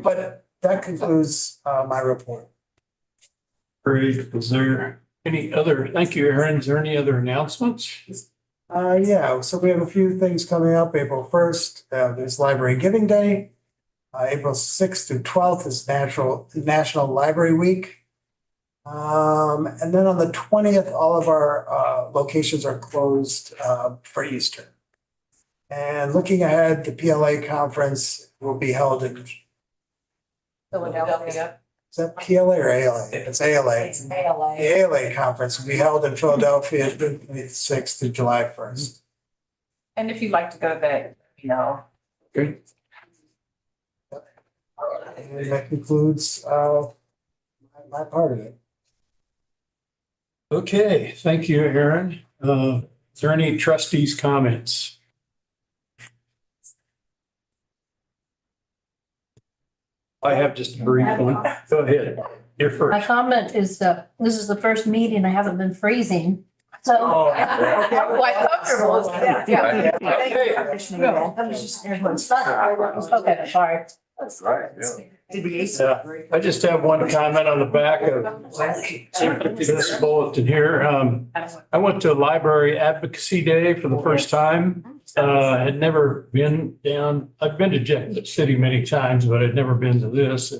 But that concludes my report. Great. Is there any other, thank you, Aaron. Is there any other announcements? Yeah, so we have a few things coming up. April 1st, there's Library Giving Day. April 6th through 12th is National Library Week. And then on the 20th, all of our locations are closed for Easter. And looking ahead, the PLA conference will be held in, Philadelphia. is that PLA or ALA? It's ALA. It's ALA. The ALA conference will be held in Philadelphia, June 6th through July 1st. And if you'd like to go to that, you know. Good. And that concludes my part of it. Okay, thank you, Aaron. Is there any trustees' comments? I have just a brief one. Go ahead. You're My first. comment is, this is the first meeting I haven't been freezing, so. Oh. I'm quite comfortable. Okay. That was just everyone's fun. Okay, sorry. That's right, yeah. Yeah, I just have one comment on the back of this bulletin here. I went to Library Advocacy Day for the first time. Had never been down, I've been to Jeff City many times, but I'd never been to this.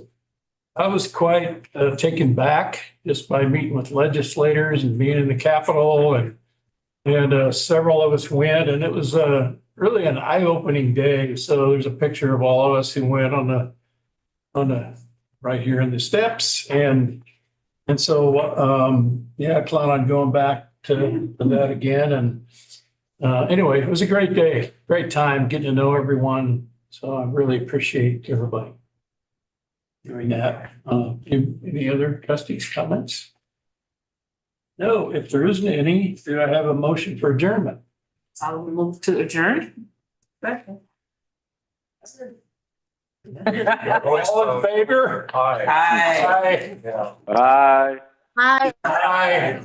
I was quite taken back just by meeting with legislators and being in the Capitol, and several of us went, and it was really an eye-opening day. So there's a picture of all of us who went on the right here in the steps, and so yeah, I plan on going back to that again. And anyway, it was a great day, great time getting to know everyone. So I really appreciate everybody doing that. Any other trustees' comments? No, if there isn't any, do I have a motion for adjournment? I'll move to adjourn. All in favor? Aye. Aye. Bye. Hi. Aye.